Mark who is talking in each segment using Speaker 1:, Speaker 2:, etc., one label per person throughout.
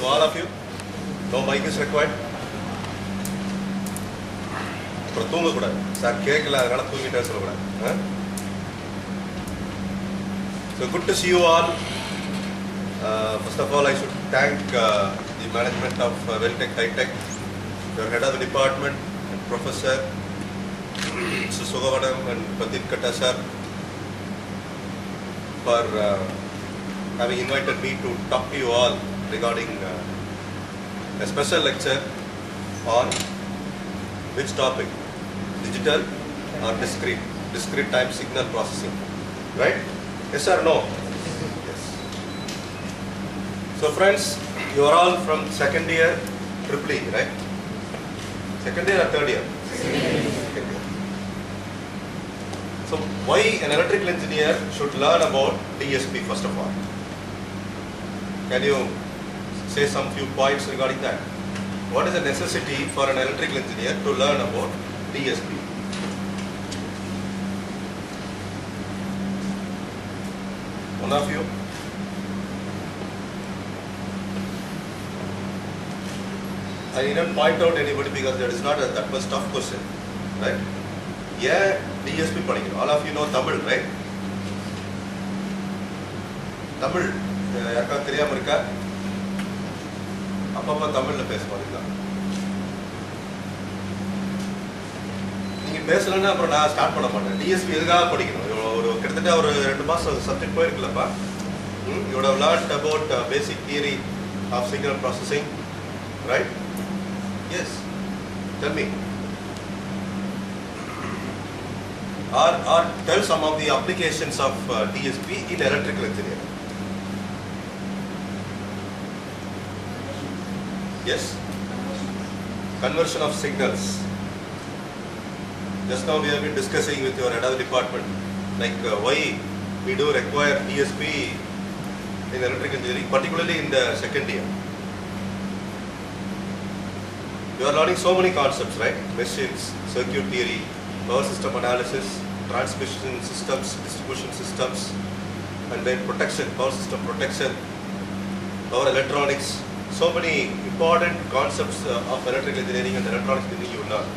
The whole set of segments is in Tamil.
Speaker 1: So all of you, no mic is required. அப்புறம் தூங்கக்கூடாது சார் கேட்கல அதனால தூங்கிட்டே சொல்லக்கூடாது. So good to see you all. First of all, I should thank the management of Welltech High Tech, your head of the department and Professor Mr. Sugavadam and Pradeep Katta sir for having invited me to talk to you all regarding a special lecture on which topic? Digital or discrete time signal processing, right? Yes or no? Yes. So friends, you are all from second year triple E, right? Second year or third year? Second year. So why an electrical engineer should learn about DSP first of all? Can you say some few points regarding that? What is the necessity for an electrical engineer to learn about DSP? One of you? I didn't point out anybody because that is not that much tough question, right? Yeah, DSP படிக்கணும். All of you know Tamil, right? Tamil, யாருக்கா தெரியாம இருக்கா? அப்பப்ப தமிழ்ல பேச போறீங்களா? நீங்க பேசலன்னா அப்புறம் நான் ஸ்டார்ட் பண்ண மாட்டேன். டிஎஸ்பி எதுக்காக படிக்கணும்? ஒரு கிட்டத்தட்ட ஒரு 2 மாசம் subject போயிருக்குல்லப்பா. You would have learned about basic theory of signal processing, right? Yes. Tell me. Or tell some of the applications of DSP in electrical engineering. Yes? Conversion of signals. Just now we have been discussing with your head of the department, like why we do require DSP in electrical engineering, particularly in the second year. You are learning so many concepts, right? Machines, circuit theory, power system analysis, transmission systems, distribution systems, and then protection, power system protection, power electronics. So many important concepts of electrical engineering and electronics engineering you learn.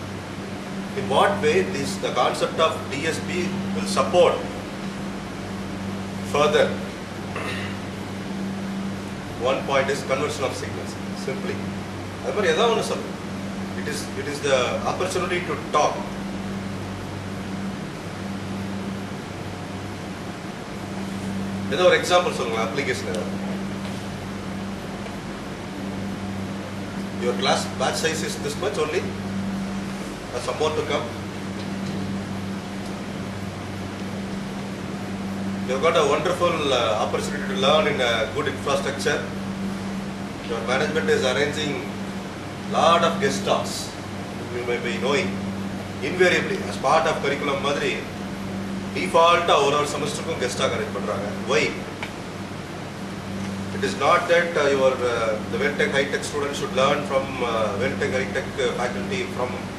Speaker 1: In what way the concept of DSP will support further? One point is conversion of signals. Simply, it is the opportunity to talk. Another example, application. Your class batch size is this much only? Or some more to come? You've got a wonderful opportunity to learn in a good infrastructure. Your management is arranging lot of guest talks. You may be knowing. Invariably, as part of curriculum madri, default ஒரு semester guest talk arrange பண்றாங்க. Why? It is not that the Welltech High Tech students should learn from Welltech High Tech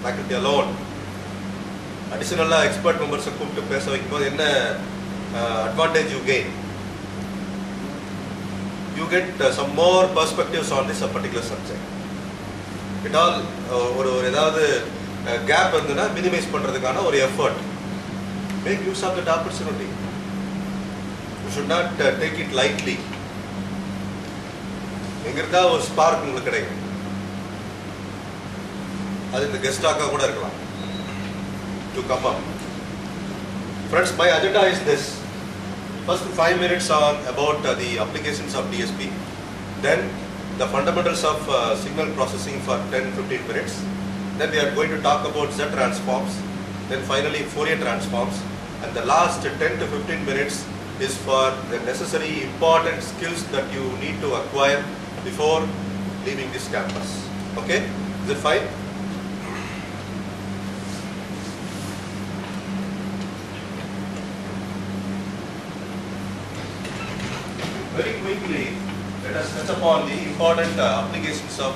Speaker 1: faculty alone. Additional expert members கூப்பிட்டு பேச வைக்கும்போது என்ன advantage you gain? You get some more perspectives on this particular subject. It all ஒரு ஏதாவது gap இருந்ததுன்னா minimize பண்றதுக்கான ஒரு effort. Make use of that opportunity. You should not take it lightly. எங்கிருந்தா ஒரு ஸ்பார்க் உங்களுக்கு கிடைக்கும். அது இந்த கெஸ்ட் டாக்கா கூட இருக்கலாம். To come up. Friends, my agenda is this. First 5 minutes are about the applications of DSP. Then the fundamentals of signal processing for 10-15 minutes. Then we are going to talk about Z transforms. Then finally Fourier transforms. And the last 10 to 15 minutes is for the necessary important skills that you need to acquire before leaving this campus. Okay? Is it fine? Very quickly, let us touch upon the important applications of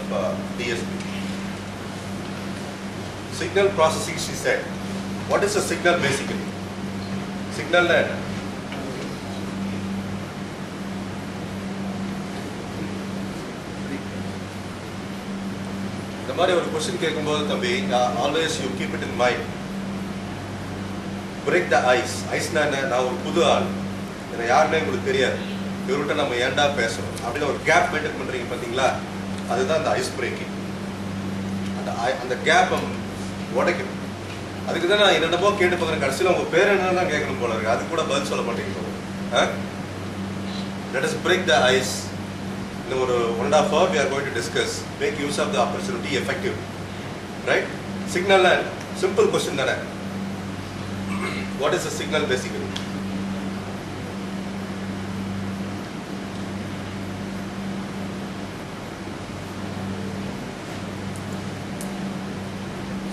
Speaker 1: DSP. Signal processing, she said. What is a signal basically? Signal that இந்த மாதிரி ஒரு கொஸ்டின் கேட்கும்போது தம்பி, always you keep it in mind. Break the ice. ஐஸ்னா என்ன? நான் ஒரு புது ஆள், எனக்கு யாருன்னே உங்களுக்கு தெரியாது, இவர்கிட்ட நம்ம ஏன்டா பேசணும் அப்படின்னு ஒரு கேப் மெயின்டைன் பண்ணுறீங்க பார்த்தீங்களா, அதுதான் அந்த ஐஸ் பிரேக்கிங். அந்த கேப்பை உடைக்கணும். அதுக்கு தான் நான் என்னென்னமோ கேட்டு பார்க்குறேன். கடைசியில் உங்கள் பேர் என்னன்னு தான் கேட்கணும் போல இருக்கு, அது கூட பதில் சொல்ல மாட்டேங்கிறோம். Let us break the ice. In ஒரு 1.5 hour we are going to discuss, make use of the opportunity effective. Right? Signal and simple question தானே. What is a signal basically?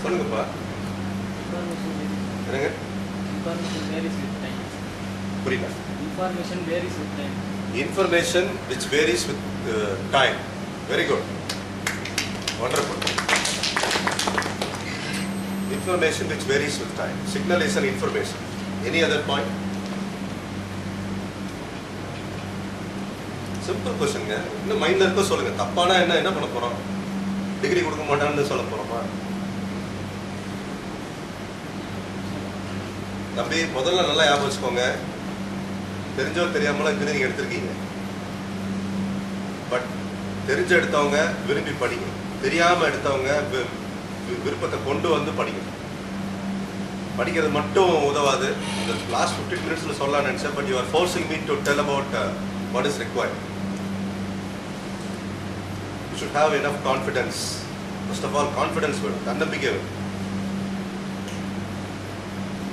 Speaker 1: சொல்லுங்கப்பா. என்னங்க?
Speaker 2: Information varies with time.
Speaker 1: புரியல.
Speaker 2: Information varies with time.
Speaker 1: Information which varies with time. Very good. Wonderful. Information which varies with time. Signal is an information. Any other point? Simple question. இன்னும் மைண்ட்ல இருக்க சொல்லுங்க. தப்பானா என்ன பண்ண போறோம்? டிகிரி கொடுக்க மாட்டான்னு சொல்ல போறோமா? தம்பி, முதல்ல நல்லா ஞாபகம் வச்சுக்கோங்க, தெரிஞ்சோ தெரியாமலாம் இன்ஜினியரிங் எடுத்திருக்கீங்க. பட் தெரிஞ்சு எடுத்தவங்க விரும்பி படிங்க, தெரியாம எடுத்தவங்க விருப்பத்தை கொண்டு வந்து படிங்க. படிக்கிறது மட்டும் உதவாது. இந்த லாஸ்ட் 15 minutes சொல்லலாம் நினைச்சேன், but you are forcing me to tell about what is required. You should have enough confidence. First of all confidence வேணும், தன்னம்பிக்கை வேணும்.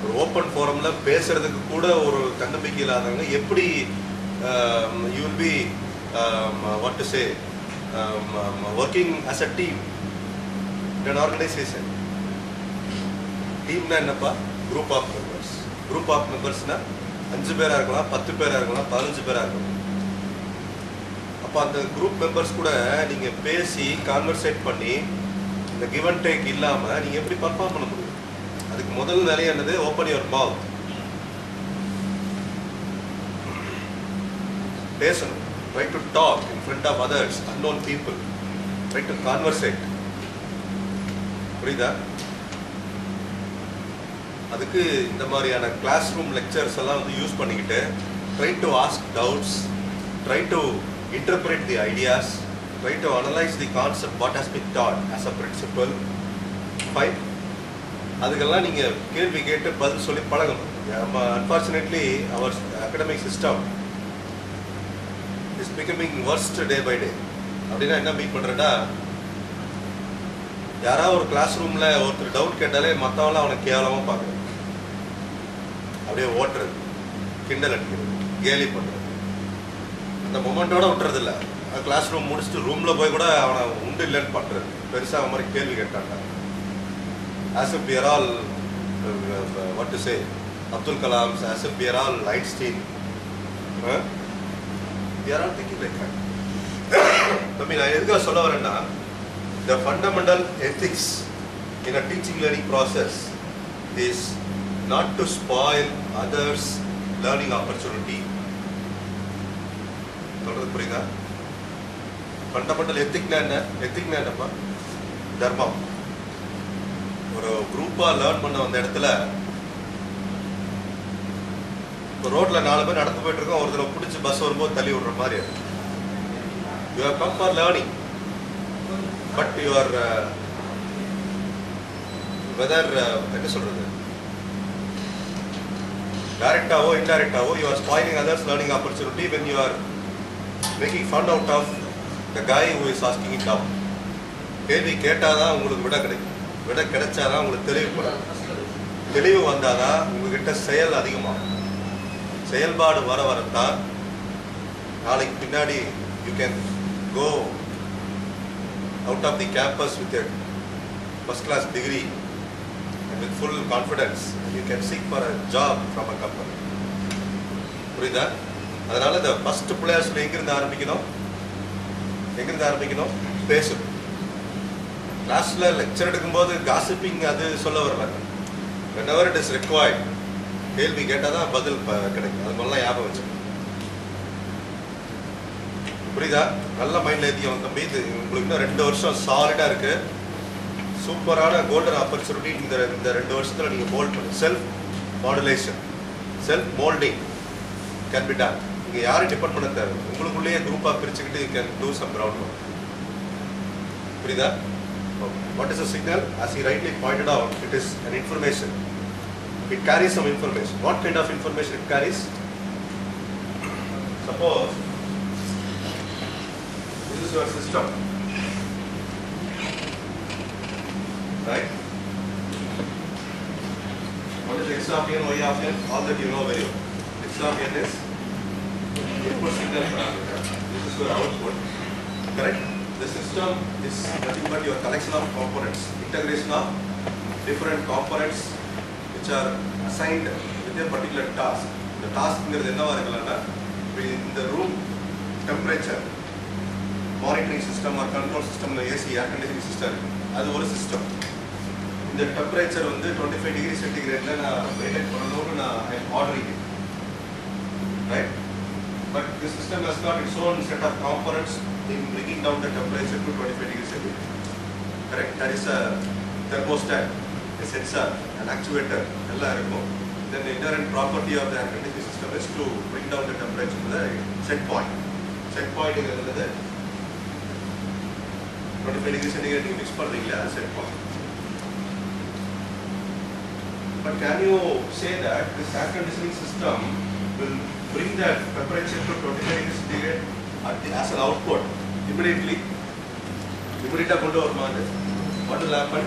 Speaker 1: ஒரு ஓப்பன் ஃபோரம்ல பேசுறதுக்கு கூட ஒரு தன்னம்பிக்கை இல்லாதவங்க எப்படி you will be what to say working as a team in an organization. டீம்னா என்னப்பா? Group of members. Group of மெம்பர்ஸ்னா 5 பேரா இருக்கலாம், 10 பேரா இருக்கலாம், 15 பேரா இருக்கலாம். அப்போ அந்த குரூப் மெம்பர்ஸ் கூட நீங்க பேசி கான்வர்சேட் பண்ணி இந்த கிவ் அண்ட் டேக் இல்லாம நீங்க எப்படி பர்ஃபார்ம் பண்ண முடியும்? அதுக்கு முதல் வேலையா என்னது? Open your mouth. பேசணும். Try to talk in front of others, unknown people. Try to conversate. புரியுதா? அதுக்கு இந்த மாதிரியான கிளாஸ் ரூம் லெக்சர்ஸ் எல்லாம் வந்து யூஸ் பண்ணிக்கிட்டு try to ask doubts, try to interpret the ideas, try to analyse the concept what has been taught as a principle. Fine. அதுக்கெல்லாம் நீங்கள் கேள்வி கேட்டு பதில் சொல்லி பழகணும். Unfortunately our academic system is becoming worst day by day. அப்படின்னா என்ன மீன் பண்ணுறேன்னா, யாராவது ஒரு கிளாஸ் ரூமில் ஒருத்தர் டவுட் கேட்டாலே மற்றவங்களாம் அவனை கேவலமாக பார்க்குறது, அப்படியே ஓட்டுறது, கிண்டல் அடிக்கிறது, கேலி பண்ணுறது, அந்த மொமெண்ட்டோட விட்டுறது இல்லை. கிளாஸ் ரூம் முடிச்சுட்டு ரூமில் போய் கூட அவனை உண்டு இல்லைன்னு பண்ணுறது, பெருசாக அவன் மாதிரி கேள்வி கேட்டாங்க. As if we are all, what to say, Abdul Kalams, as if we are all Einstein. We are all thinking like that. I mean, I எதுக்காக சொல்ல வரேன்னா, the fundamental ethics in a teaching learning process is not to spoil others' learning opportunity. சொல்றது புரியுதா? ஃபண்டமெண்டல் எத்திக்னா என்ன? எத்திக்னா என்னப்பா? தர்மம். ஒரு குரூப்பாக லேர்ன் பண்ண வந்த இடத்துல இப்போ ரோட்டில் 4 பேர் நடந்து போயிட்டு இருக்கோம், ஒருத்தர் பிடிச்சி பஸ் வரும்போது தள்ளி விடுற மாதிரி. You are come for learning, but you are whether என்ன சொல்றது, டைரக்டாவோ இன்டைரக்டாவோ you are spoiling others learning opportunity when you are making fun out of the guy who is asking it down. கேள்வி கேட்டாதான் உங்களுக்கு விட கிடைக்கும். விட கிடைச்சாதான் உங்களுக்கு தெளிவுப்படும். தெளிவு வந்தாதான் உங்ககிட்ட செயல் அதிகமாகும். செயல்பாடு வர வரத்தான் நாளைக்கு பின்னாடி you can go out of the campus with first class degree and with full confidence you can seek for a job from a company. புரியுதா? அதனால இந்த ஃபர்ஸ்ட் பிளேயர்ஸ்ல எங்கிருந்து ஆரம்பிக்கணும்? எங்கிருந்து ஆரம்பிக்கணும்? பேசணும். கிளாஸ்ல லெக்சர் எடுக்கும்போது காசிப்பிங் அது சொல்ல வரல. whenever it is required, கேள்வி கேட்டால் தான் பதில் கிடைக்கும். அது மாதிரிலாம் ஞாபகம் வச்சுக்கணும். புரியுதா? நல்ல மைண்டில் ஏற்றிக்கணும் தம்பி. இது உங்களுக்கு இன்னும் 2 வருஷம் சாலிடாக இருக்குது. சூப்பரான கோல்டன் ஆப்பர்ச்சுனிட்டி இந்த 2 வருஷத்தில் நீங்கள் மோல்ட் பண்ணி self modulation, self moulding can be done. நீங்கள் யாரும் டிபெண்ட் பண்ண தேவை, உங்களுக்குள்ளேயே குரூப்பாக பிரிச்சுக்கிட்டு you can do some ground work. புரியுதா? What is a signal? As he rightly pointed out, it is an information. It carries some information. What kind of information it carries? Suppose this is your system, right? What is x of n, y of n? All that you know very well. X of n is input signal parameter. This is your output, correct? The system is nothing but your collection of components, integration of different components which are assigned with a particular task. The task is in the room temperature, monitoring system or control system, AC, air conditioning system. That's one system. In the temperature, 25 degrees centigrade, I am ordering it. Right? But this system has got its own set of components in bringing down the temperature to 25 degrees centigrade. Correct? That is a thermostat, a sensor, an actuator. Then the inherent property of the air conditioning system is to bring down the temperature to the set point. Set point is 25 degrees centigrade mix as set point. But can you say that this air conditioning system will bring that temperature to 25 degrees centigrade as an output immediately? What will happen?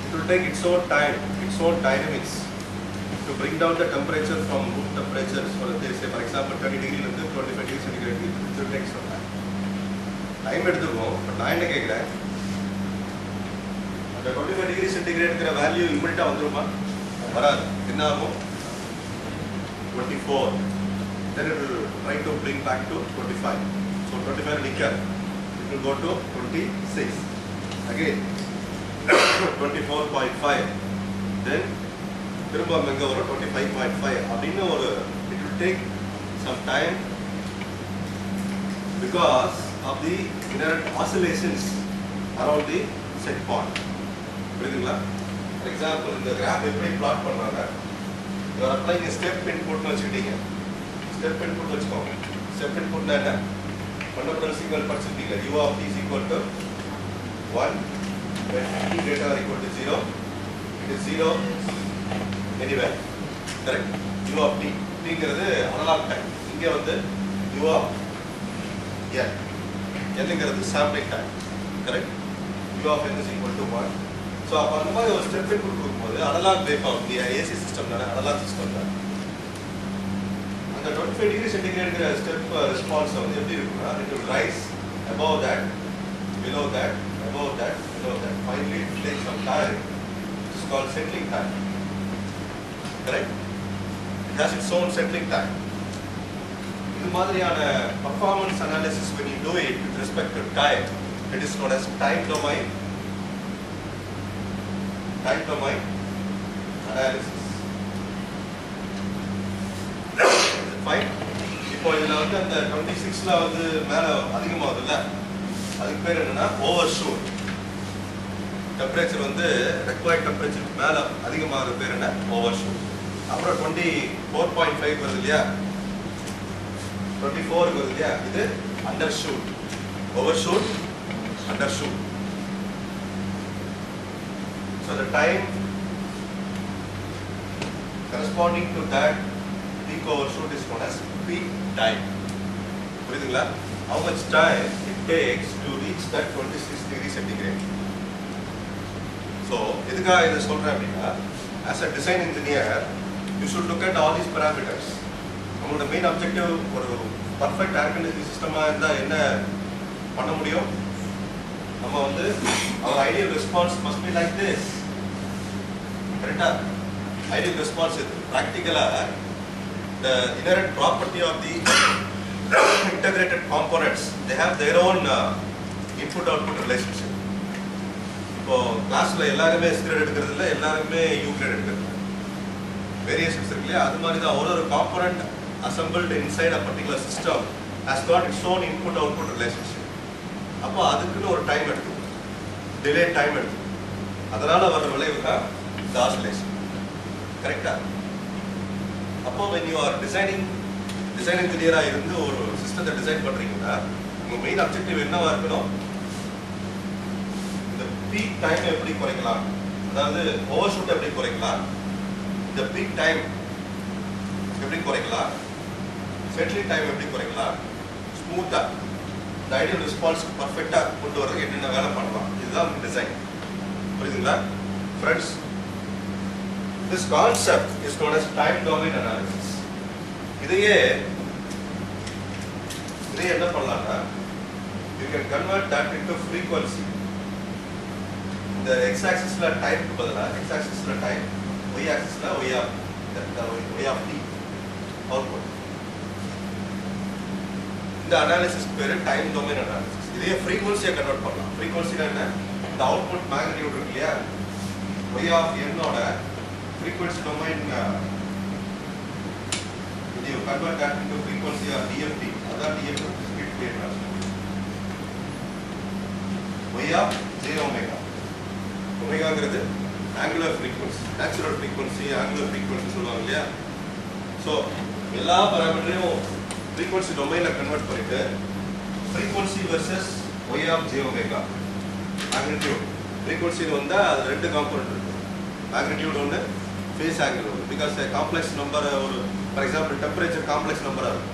Speaker 1: It will take its own time, its own dynamics to bring down the temperature from room temperatures. For example, 30 degrees to 25 degrees centigrade. It will take some time. Time எடுத்துக்கும். But நான் என்ன கேக்குறேன், அந்த 25 degrees centigrade value immediately வந்துருமா? வராது. என்ன ஆகும்? 24. Then it will try to bring back to 25. So 25 liquor. It will go to 26. Again 24.5. Then 25.5. It will take some time because of the inherent oscillations around the set point. For example, in the graph, if we plot, you are applying a step input. Step input. Step input is fundamental signal u of t is equal to 1. When t greater or equal to 0, it is 0 anywhere. Correct? U of t. T is analog time. Here u of n. N is sampling time. Correct? U of n is equal to 1. So, if you step input, analog waveform, the AC system, analog system. And the 25 degrees centigrade step response, it will rise above that, below that, above that, below that. Finally, it will take some time. It is called settling time. Correct? It has its own settling time. This performance analysis, when you do it with respect to time, it is known as time domain analysis. Fine. இப்போ இதுல அந்த 26ல மேல அதிகமாகுதுல்ல, அதுக்கு பேர் என்னன்னா ஓவர்ஷூட். டெம்பரேச்சர் ரெக்வயர்ட் டெம்பரேச்சர் மேல அதிகமாகுற பேர் என்ன? ஓவர்ஷூட். அப்புறம் 24.5 வருது இல்லையா, 24 வருது இல்லையா, இது அண்டர்ஷூட். Overshoot, அண்டர்ஷூட். So the time corresponding to that peak overshoot is known as peak time. How much time it takes to reach that 26 degrees centigrade. So, as a design engineer, you should look at all these parameters. The main objective for a perfect air conditioning system is our ideal response must be like this. Correct? Ideal response is practical. The inherent property of the integrated components, they have their own input-output relationship. So, class la ellarume S grade edukradilla, ellarume U grade edukradilla. Variations irukilla, adu mari da or component assembled inside a particular system has got its own input-output relationship. அப்போ அதுக்குன்னு ஒரு டைம் எடுக்கும். டிலே டைம் எடுக்கும். அதனால வர விளைவு தான் இந்த ஆசிலேஷன். கரெக்டா? அப்போ when you are designing இன்ஜினியரா இருந்து ஒரு சிஸ்டத்தை டிசைன் பண்றீங்கன்னா உங்க மெயின் அப்ஜெக்டிவ் என்னவா இருக்கணும்? இந்த பீக் டைம் எப்படி குறைக்கலாம், அதாவது ஓவர் ஷூட் எப்படி குறைக்கலாம், இந்த பீக் டைம் எப்படி குறைக்கலாம், செட்டிலிங் டைம் எப்படி குறைக்கலாம், ஸ்மூத்தா இந்த ஐடியல் ரெஸ்பான்ஸ் பர்ஃபெக்டா கொண்டு வரதுக்கு என்னென்ன வேலை பண்ணலாம், இதுதான் டிசைன். புரியுதுங்களா friends? This concept is known as time domain analysis. இதையே என்ன பண்ணலாம்னா, you can convert that into frequency. இந்த x axisல டைம்க்கு பதிலா x axisல டைம், y axisல y of t output. இந்த அனாலிசிஸ் பேரு டைம் டொமைன் அனாலிசிஸ். இதையே ஃப்ரீக்வன்சியா கன்வெர்ட் பண்ணலாம். ஃப்ரீக்வன்சினா என்ன? இந்த அவுட்புட் மேக்னிட்யூட் இருக்கு இல்லையா, y of n ஓட frequency domain you convert that into frequency of DFT. That DFT is discrete phase transform. Y of j omega. Omega is angular frequency, natural frequency, angular frequency சொல்லுவாங்க இல்லையா. So எல்லா பாராமீட்டரையும் frequency domain கன்வெர்ட் பண்ணிட்டு frequency versus y of j omega magnitude. frequency வந்தா அது ரெண்டு காம்போனன்ட் இருக்கு. magnitude ஒன்னு, phase angle ஒன்னு. because a complex number ஒரு for example temperature complex number இருக்கும்.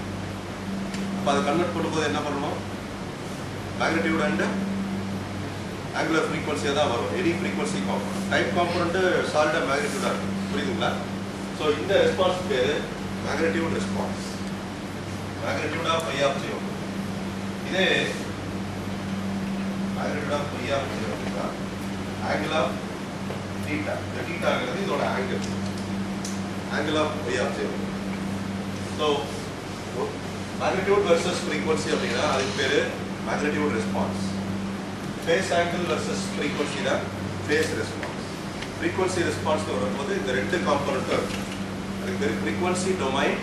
Speaker 1: அப்ப அதை கன்வெர்ட் பண்ணும்போது என்ன பண்ணணும்? magnitude and angular frequency தான் வரும். any frequency component. time component solid magnitude இருக்கும். புரியுதுங்களா? so இந்த ரெஸ்பான்ஸ் பேரு magnitude response. magnitude of y of j omega. இதே magnitude of y of j omega angle of theta. இந்த thetaங்கிறது இதோட angle of y of j omega. so magnitude versus frequency அப்படினா அதுக்கு பேரு magnitude response. phase angle versus frequency தான் phase response. frequency response வரும்போது இந்த ரெண்டு காம்போனன்ட் இருக்கு. அதுக்கு பேரு frequency domain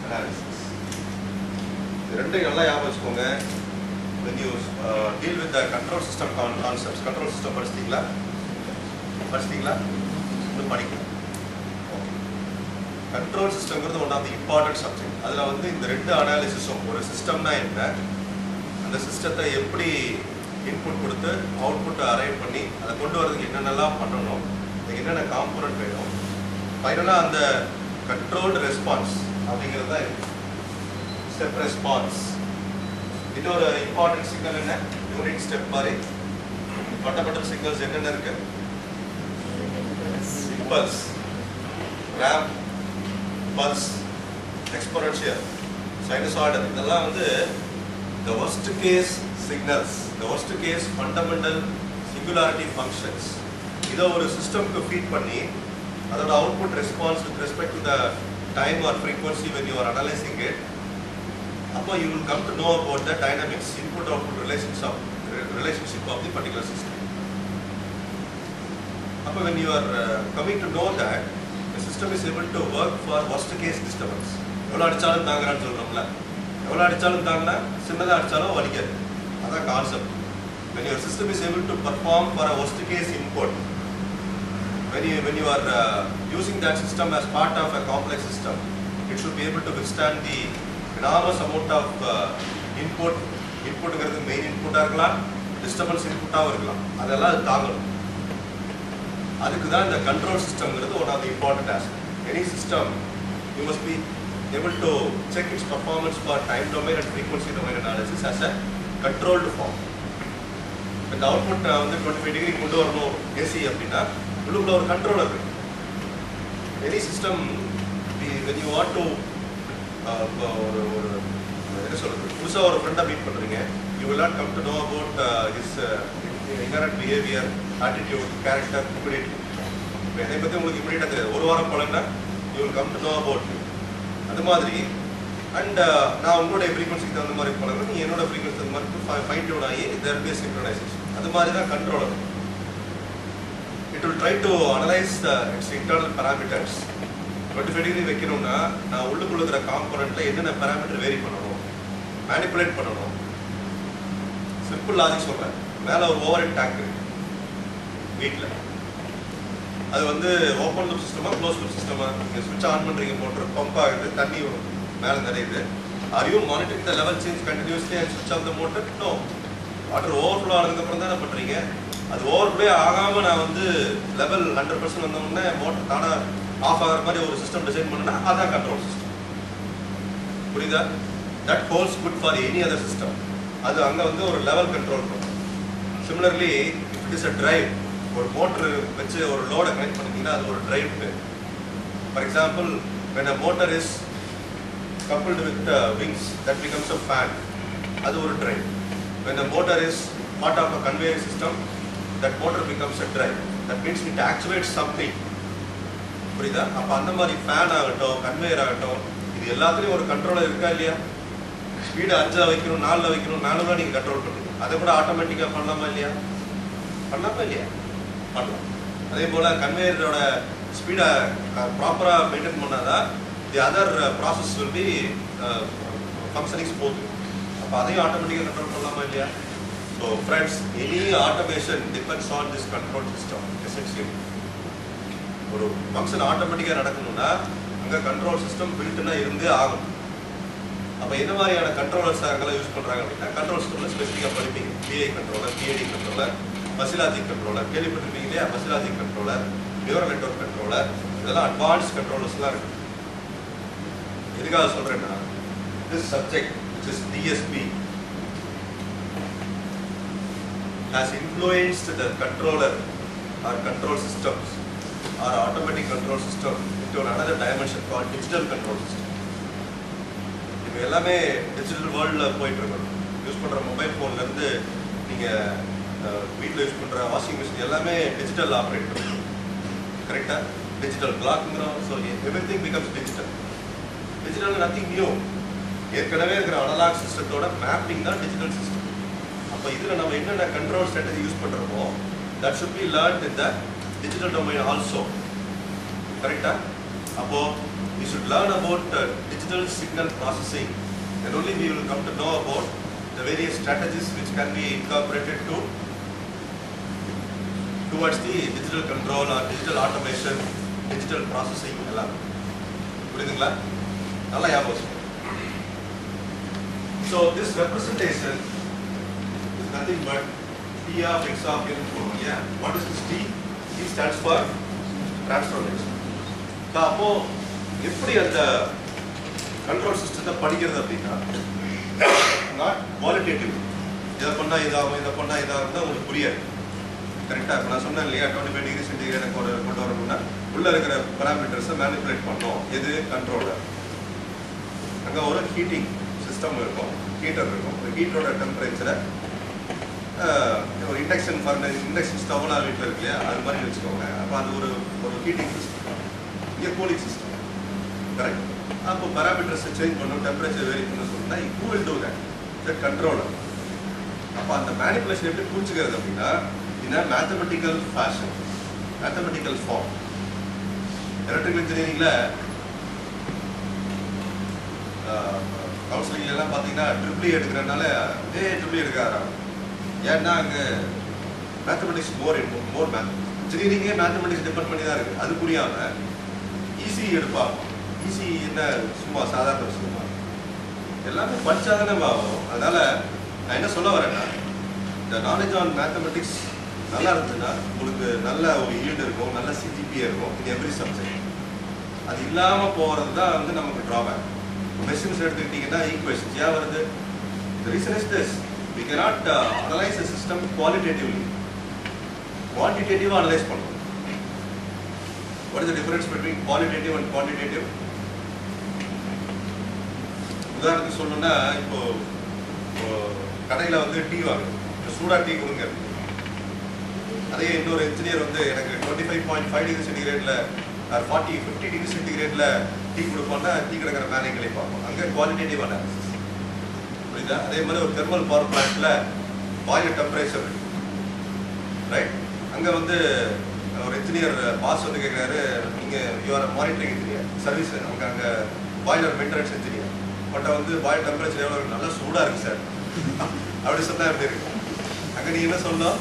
Speaker 1: analysis. இது ரெண்டையும் நல்லா ஞாபகம் வச்சுக்கோங்க. when you deal with the control system concepts. control system படிச்சிட்டீங்களா? இன்னும் படிக்கணும். கண்ட்ரோல் சிஸ்டம்ங்கிறது one of the important subject. அதில் வந்து இந்த ரெண்டு அனாலிசிஸும், ஒரு சிஸ்டம்னா என்ன, அந்த சிஸ்டத்தை எப்படி இன்புட் கொடுத்து அவுட்புட்டை அரைவ் பண்ணி அதை கொண்டு வரதுக்கு என்னென்னலாம் பண்ணணும், என்னென்ன காம்போனன்ட் வேணும், ஃபைனலாக அந்த கண்ட்ரோல்டு ரெஸ்பான்ஸ் அப்படிங்கிறது தான் ஸ்டெப் ரெஸ்பான்ஸ். இன்னொரு இம்பார்ட்டன்ட் சிக்னல் என்ன, யூனிட் ஸ்டெப் மாதிரி ஃபண்டமெண்டல் சிக்னல்ஸ் என்னென்ன இருக்கு, impulse, ramp, pulse, exponential, sinusoidal, இதெல்லாம் வந்து the worst case signals, the worst case fundamental singularity functions. இதை ஒரு சிஸ்டம்க்கு ஃபீட் பண்ணி அதோட output response with respect to the time or frequency when you are analyzing it, அப்போ you will come to know about the dynamics, input output relationship of the particular system. அப்போ when you are coming to know that the system is able to work for worst case disturbance. எவ்வளோ அடித்தாலும் தாங்குறான்னு சொல்கிறோம்ல, எவ்வளோ அடித்தாலும் தாங்கினா சின்னதாக அடித்தாலும் வலிக்காது. அதான் concept. when your system is able to perform for a worst case input, when you are using that system as part of a complex system, it should be able to withstand the enormous amount of inputங்கிறது மெயின் இன்புட்டாக இருக்கலாம், டிஸ்டர்பன்ஸ் இன்புட்டாகவும் இருக்கலாம், அதெல்லாம் அது தாங்கணும். அதுக்கு தான் இந்த கண்ட்ரோல் சிஸ்டம்ங்கிறது one of the important aspect. Any system you must be able to check its performance for time domain and frequency domain analysis as a controlled form. இந்த அவுட்புட் வந்து 25 டிகிரி கொண்டு வரணும் ஏசி அப்படின்னா உள்ளுக்குள்ள ஒரு கண்ட்ரோலர் இருக்கு. Any system when you want to ஒரு என்ன சொல்றது, புதுசாக ஒரு ஃப்ரெண்டை மீட் பண்ணுறீங்க, you will not come to know about his inherent behavior, attitude, character immediately. என்னை பற்றி உங்களுக்கு இமீடியட்டாக தெரியாது, ஒரு வாரம் போலன்னா you will come to know about him. அது மாதிரி அண்ட் நான் உங்களுடைய ஃப்ரீக்வன்சிக்கு தகுந்த மாதிரி போனது, நீ என்னோட ஃப்ரீக்வன்சி தகுந்த மாதிரி ஃபைன் டியூன் ஆகி there will be a synchronization. அது மாதிரி தான் controller. It will try to analyze its internal parameters. 25 degree வைக்கணும்னா நான் உள்ளுக்குள்ள இருக்கிற காம்போனன்ட்ல என்னென்ன பேராமீட்டர் வேரி பண்ணணும், மேனிப்புலேட் பண்ணணும். ஸோ சிம்பிள் லாஜிக் சொல்றேன். மேலே ஒரு ஓவர் ஹெட் டேங்க் இருக்கு வீட்டில். அது வந்து ஓப்பன் லூப் சிஸ்டமா க்ளோஸ் லூப் சிஸ்டமா? நீங்கள் சுவிட்ச் ஆன் பண்ணுறீங்க, போட்டு பம்ப் ஆகுது, தண்ணி மேலே நிறையுது. Are you monitoring the level change continuously and switch off the motor? No. Water overflow ஆனதுக்கப்புறம் தான் என்ன பண்ணுறீங்க? அது ஓவர்ஃப்ளோ ஆகாமல் நான் வந்து லெவல் 100% வந்தோடனே மோட்டர் தானாக ஆஃப் ஆகிற மாதிரி ஒரு சிஸ்டம் டிசைன் பண்ணுன்னா அதான் கண்ட்ரோல் சிஸ்டம். புரியுதா? That holes good for any other system. அது அங்கே வந்து ஒரு லெவல் கண்ட்ரோல் பண்ணும். Similarly if it is a drive, ஒரு மோட்டர் வச்சு ஒரு லோடை கனெக்ட் பண்ணிட்டீங்கன்னா அது ஒரு டிரைவ் பேர். For example, when a motor is coupled with wings, that becomes a fan. அது ஒரு drive. When the motor is part of a conveyor system, that motor becomes a drive. That means it actuates something. புரியுதா? அப்போ அந்த மாதிரி ஃபேன் ஆகட்டும், கன்வேயர் ஆகட்டும், இது எல்லாத்துலேயும் ஒரு கண்ட்ரோலர் இருக்கா இல்லையா? ஸ்பீடு 5 வைக்கணும், 4 வைக்கணும், 4 நீங்கள் கண்ட்ரோல் பண்ணுங்க. அதை கூட ஆட்டோமேட்டிக்காக பண்ணலாமா இல்லையா? பண்ணலாமா இல்லையா? பண்ணலாம். அதே போல் கன்வேயரோட ஸ்பீடை ப்ராப்பராக மெயின்டைன் பண்ணாதான் the other process will be functioning smoothly. அப்போ அதையும் ஆட்டோமேட்டிக்காக கண்ட்ரோல் பண்ணலாமா இல்லையா? So friends, any automation depends on this control system. Essentially ஒரு ஃபங்க்ஷன் ஆட்டோமேட்டிக்காக நடக்கணும்னா அங்கே கண்ட்ரோல் சிஸ்டம் பில்ட்டுனா இருந்தே ஆகும். அப்போ என்ன மாதிரியான கண்ட்ரோலர்ஸ் அங்கெல்லாம் யூஸ் பண்ணுறாங்க அப்படின்னா, கண்ட்ரோல் சிஸ்டமில் ஸ்பெசிஃபிக்காக படிப்பீங்க. பிஐ கண்ட்ரோலர், பிஐடி கண்ட்ரோலர், பசிலாஜிக் கண்ட்ரோலர், கேள்விப்பட்டிருப்பீங்க இல்லையா? பசிலாஜிக் கண்ட்ரோலர், நியூரல் நெட்வொர்க் கண்ட்ரோலர், இதெல்லாம் அட்வான்ஸ் கண்ட்ரோலர்ஸ்லாம் இருக்குது. எதுக்காக சொல்கிறேன்னா, this subject, which is DSP, has influenced the controller or control systems or automatic control system into another dimension called digital control system. இப்போ எல்லாமே டிஜிட்டல் வேர்ல்டில் போயிட்டு இருக்கணும். யூஸ் பண்ணுற மொபைல் ஃபோன்லேருந்து நீங்கள் வீட்டில் யூஸ் பண்ணுற வாஷிங் மிஷின் எல்லாமே டிஜிட்டல் ஆப்ரேட் பண்ணும். கரெக்டாக? டிஜிட்டல் கிளாக்குங்கிறோம். So everything becomes digital. Digital nothing new. ஏற்கனவே இருக்கிற அனலாக் சிஸ்டத்தோட மேப்பிங் தான் டிஜிட்டல் சிஸ்டம். அப்போ இதில் நம்ம என்னென்ன கண்ட்ரோல் ஸ்ட்ராட்டஜி யூஸ் பண்ணுறோமோ that should be learned in the digital domain also. கரெக்டாக? அப்போது we should learn about digital signal processing, and only we will come to know about the various strategies which can be incorporated towards the digital control or digital automation, digital processing எல்லாம். புரியுதுங்களா? நல்லா ஞாபகம். So this representation is nothing but T of X of N. Yeah. What is this T? T stands for transformation. So அப்போ எப்படி அந்த கண்ட்ரோல் சிஸ்டத்தை படிக்கிறது அப்படின்னா, நாட் குவாலிட்டேட்டிவ். இதை பண்ணால் இதாகும், இதை பண்ணால் இதாகும் தான் உங்களுக்கு புரியாது. கரெக்டாக? இப்போ நான் சொன்னேன் இல்லையா, 25 டிகிரி சென்டிகிரேட் கொண்டு வரணும்னா உள்ளே இருக்கிற பேராமீட்டர்ஸை மேனிப்புலேட் பண்ணோம். எது? கண்ட்ரோலர். அங்கே ஒரு ஹீட்டிங் சிஸ்டம் இருக்கும், ஹீட்டர் இருக்கும். ஒரு ஹீட்டரோட டெம்பரேச்சரை ஒரு இண்டக்ஷன் ஸ்டவ்லாம் வீட்டில் இருக்கு இல்லையா, அது மாதிரி வச்சுக்கோங்க. அப்போ அது ஒரு ஹீட்டிங் சிஸ்டம். இங்கே கூலிங் சிஸ்டம். கரெக்ட்? அப்போ பேராமீட்டர்ஸை சேஞ்ச் பண்ணணும், டெம்பரேச்சர் வேரி பண்ண சொன்னா who will do that? The controller. அப்போ அந்த மேனிப்புலேஷன் எப்படி புரிஞ்சுக்கிறது அப்படின்னா, in a mathematical fashion, mathematical form. Electrical இன்ஜினியரிங்கில் கவுன்சிலிங்லாம் பார்த்தீங்கன்னா ட்ரிபிள் எடுக்கிறதுனால ட்ரிபிள் எடுக்காரா? ஏன்னா அங்கே மேத்தமெட்டிக்ஸ் மோர் மேத். இன்ஜினியரிங்கே மேத்தமெட்டிக்ஸ் டிபெண்ட் பண்ணி தான் இருக்குது. அது புரியாமல் ஈஸி எடுப்பாங்க. ஈஸி என்ன சும்மா சாதாரண விஷயமா? எல்லாமே படித்தாதானே ஆகும். அதனால் நான் என்ன சொல்ல வரேன்னா, இந்த நாலேஜ் ஆன் மேத்தமெட்டிக்ஸ் நல்லா இருந்ததுன்னா உங்களுக்கு நல்ல ஒரு ஈல்டு இருக்கும், நல்ல சிஜிபிஏ இருக்கும் இன் எவ்ரி சப்ஜெக்ட். அது இல்லாமல் போகிறது தான் வந்து நமக்கு ட்ராபேக். மெஷின்ஸ் எடுத்துக்கிட்டிங்கன்னா ஈக்குவேஷன்ஸ் ஏன் வருது? The reason is this: we cannot analyze a system qualitatively. Quantitative analyze பண்ணணும். What is the difference between qualitative and quantitative? உதாரணத்துக்கு சொல்லணும்னா, இப்போ கடையில் வந்து டீ வாங்குது, சூடாக டீ கொடுங்க. அதே இன்னொரு இன்ஜினியர் வந்து எனக்கு 25.5 டிகிரி சென்டிகிரேடில் 50 டிகிரி சென்டிகிரேடில் டீ கொடுப்போம்னா டீ கிடக்கிற மேனேஜ்களை பார்ப்போம். அங்கே குவாலிட்டேட்டிவ் அனாலிசிஸ். புரியுதா? அதே மாதிரி ஒரு தெர்மல் பவர் பிளான்ட்டில் பாய்லர் டெம்பரேச்சர் ரைட். அங்கே வந்து ஒரு இன்ஜினியர் பாஸ் வந்து கேட்குறாரு, நீங்கள் யூஆர் மானிட்டரிங் இன்ஜினியர் சர்வீஸ், நமக்கு அங்கே பாய்லர் மெயின்டெனன்ஸ் இன்ஜினியர் பட் வந்து பாய்லர் டெம்பரேச்சர் எவ்வளோ நல்லா சூடாக இருக்குது சார் அப்படி சொன்னால் எப்படி இருக்கு? அங்க நீ என்ன சொல்லணும்?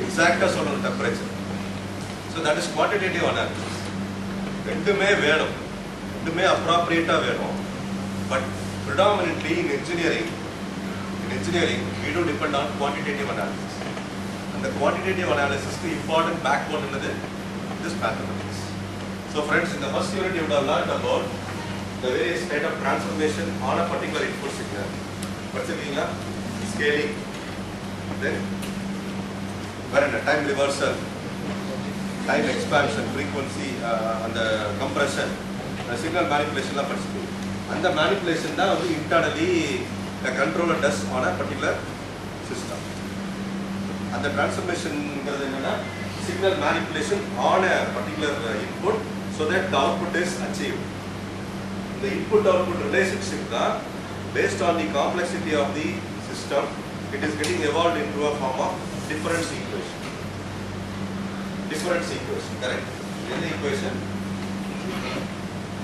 Speaker 1: எக்ஸாக்டா சொல்லணும் temperature. So that is quantitative analysis. ரெண்டுமே வேணும், ரெண்டுமே அப்ராப்ரியேட்டா வேணும். But predominantly in engineering we do depend on quantitative analysis. And the quantitative analysis is important backbone in this mathematics. So friends, in the first unit you would have learned about the various state of transformation on a particular input signal. Particularly scaling, then time reversal, time expansion, frequency, and the compression, signal manipulation la படிச்சிருக்கோம். அந்த manipulation தான் வந்து internally the controller does on a particular system. அந்த transformationங்கிறது என்னன்னா signal manipulation on a particular input so that the output is achieved. The input-output relationship தான் based on the complexity of the system, it is getting evolved into a form of difference equation. Difference equation, correct? What is the equation?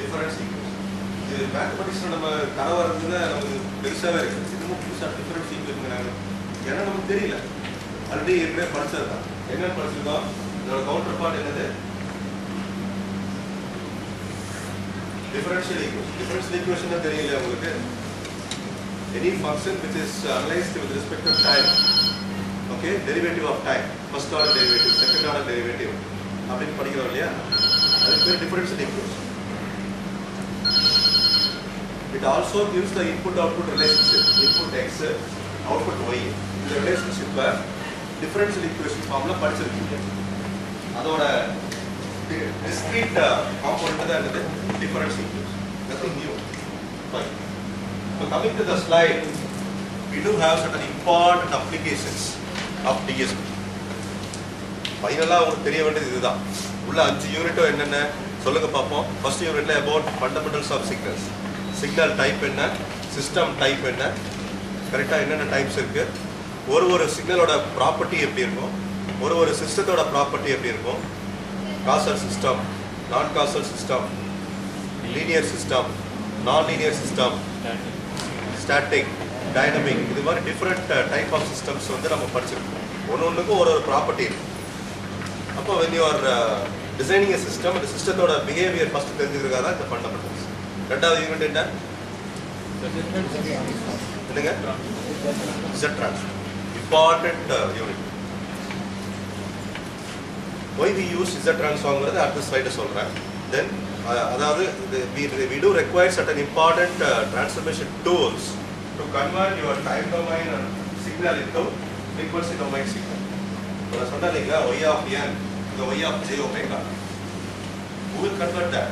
Speaker 1: Difference equation. இது மேத்தமெட்டிக்ஸ் நம்ம கனவரதுன்னா நமக்கு பெருசாகவே இருக்குது. இதுவும் புதுசாக டிஃபரன்ஸ் ஈக்குவேஷன் ஏன்னா நமக்கு தெரியல, ஆல்ரெடி ஏற்கனவே படிச்சது தான். என்னென்னு படிச்சிருக்கோம்? இதோட கவுண்டர் பார்ட் என்னது? Differential equation. டிஃபரன்ஷியல் ஈக்குவேஷன் தெரியல உங்களுக்கு? Any function which is analyzed with respect to time, okay, derivative of time, first order derivative, second order derivative, அப்படின்னு படிக்கிறோம் இல்லையா? அதுக்கு பேர் differential equation. It also gives the input-output relationship, input x, output y. இந்த relationship differential equation formula படிச்சிருக்கீங்க. அதோட discrete component தான் என்னது? Differential equation. Nothing new. Fine. So coming to the slide, we do have certain important applications of DSP. ஃபைனலாக உங்களுக்கு தெரிய வேண்டியது இதுதான். உள்ள 5 யூனிட்டும் என்னென்ன சொல்லுங்க பார்ப்போம். ஃபர்ஸ்ட் யூனிட்ல about fundamentals of signals. Signal type என்ன, சிஸ்டம் டைப் என்ன, கரெக்டாக என்னென்ன டைப்ஸ் இருக்கு, ஒரு சிக்னலோட ப்ராப்பர்ட்டி எப்படி இருக்கும், ஒரு சிஸ்டத்தோட ப்ராப்பர்ட்டி எப்படி இருக்கும், காசல் சிஸ்டம், நான் காசல் சிஸ்டம், லீனியர் சிஸ்டம், நான் லீனியர் சிஸ்டம், ஸ்டாட்டிக், டைனமிக், இது மாதிரி டிஃப்ரெண்ட் டைப் ஆஃப் சிஸ்டம்ஸ் வந்து நம்ம படிச்சிருக்கோம். ஒன்றுக்கும் ஒரு ப்ராப்பர்ட்டி இருக்கு. அப்போ when you are designing a system, அந்த சிஸ்டத்தோட பிஹேவியர் ஃபர்ஸ்ட் தெரிஞ்சுக்கிறதுக்காக தான் இந்த ஃபண்டமெண்டல்ஸ். ரெண்டாவது யூனிட் என்ன? என்னங்க? Z transform. Important unit. Why we use Z transformங்கிறது அடுத்த ஸ்லைட சொல்றேன். Then அதாவது we do require certain important transformation tools to convert your time domain signal into frequency domain signal. நான் சொன்னேன் இல்லைங்களா, y of n, the y of j omega. Who will convert that?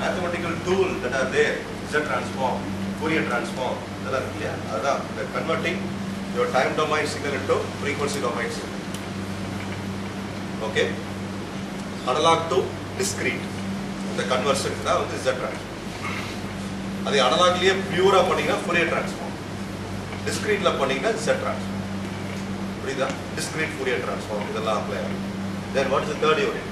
Speaker 1: Mathematical tool that are there, Z transform, Fourier transform, அதெல்லாம் இருக்கு இல்லையா? அதுதான் converting your time domain signal into frequency domain signal. Okay? Analog to discrete. இந்த கன்வர்ஷன் தான் வந்து Z transform. அது அனலாக்லயே பியூரா பண்ணீங்கன்னா Fourier transform. டிஸ்கிரீட்ல பண்ணீங்கன்னா Z transform. புரியுதா? discrete Fourier transform இதெல்லாம் அப்ளை ஆகும். Then what is the third unit?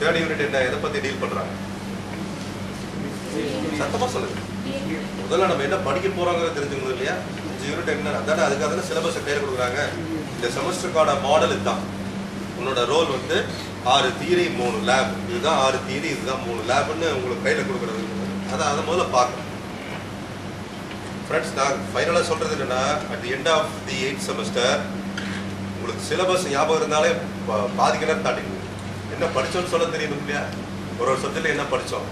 Speaker 1: Third unit என்ன, எதை பத்தி டீல் பண்றாங்க? சத்தமா சொல்லுங்க. முதல்ல நம்ம என்ன படிக்க போறோங்கிறத தெரிஞ்சுக்கணும் இல்லையா? 5 யூனிட் என்ன, அதான அதுக்காக தான சிலபஸ் கையில கொடுக்குறாங்க. இந்த செமஸ்டருக்கான மாடல் இதுதான். உன்னோட ரோல் வந்து 6 தியரி 3 லேப், இதுதான் 6 தியரி, இதுதான் 3 லேப்னு உங்களுக்கு கையில கொடுக்குறது. அதை முதல்ல பார்க்கணும். ஃப்ரெண்ட்ஸ், நான் ஃபைனலாக சொல்றது என்னன்னா, at the end of the 8th semester உங்களுக்கு சிலபஸ் ஞாபகம் இருந்தாலே பாதிக்க நேரம் தாண்டிடுது. என்ன படித்தோன்னு சொல்ல தெரியும் இல்லையா? ஒரு சப்ஜெக்டில் என்ன படித்தோம்,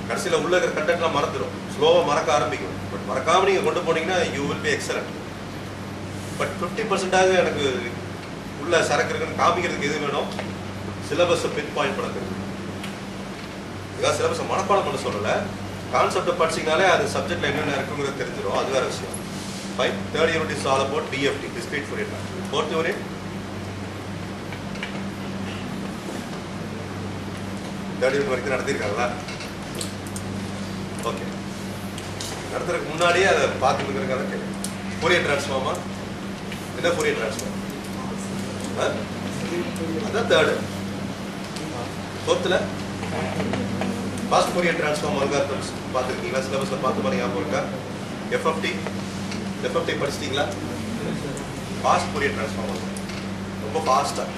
Speaker 1: கடைசியில் உள்ள இருக்கிற கண்டென்ட்லாம் மறந்துடும், ஸ்லோவாக மறக்க ஆரம்பிக்கும். பட் மறக்காமல் நீங்கள் கொண்டு போனீங்கன்னா you will B excellent. But 50% எனக்கு உள்ள சரக்கு இருக்குன்னு காமிக்கிறதுக்கு எது வேணும்? சிலபஸை பின் பாயிண்ட் பண்ண தெரியும். இதுக்காக சிலபஸை மனப்பாடம் பண்ண சொல்லலை, கான்செப்டை படிச்சிங்கனாலே அது சப்ஜெக்டில் என்னென்ன இருக்குங்கிறது தெரிஞ்சிடும். அது வேறு விஷயம். Fine. Third unit is all about DFT, discrete Fourier transform. Fourth unit, third unit வரைக்கும் நடத்திருக்காங்களா? ஓகே, நடத்துறதுக்கு முன்னாடியே அதை பார்த்துக்கிறதுக்காக கேட்குறேன். Fourier transform என்ன? Fourier transform அதான் தேர்டு. ஃபோர்த்தில் ஃபாஸ்ட் Fourier transform அல்காரிதம்ஸ் பார்த்துருக்கீங்களா? சிலபஸில் பார்த்து மாதிரி ஞாபகம் இருக்கா? FFT, FFT படிச்சிட்டீங்களா? ஃபாஸ்ட் ஃபோரியர் ட்ரான்ஸ்ஃபார்ம் ரொம்ப ஃபாஸ்ட்டாக,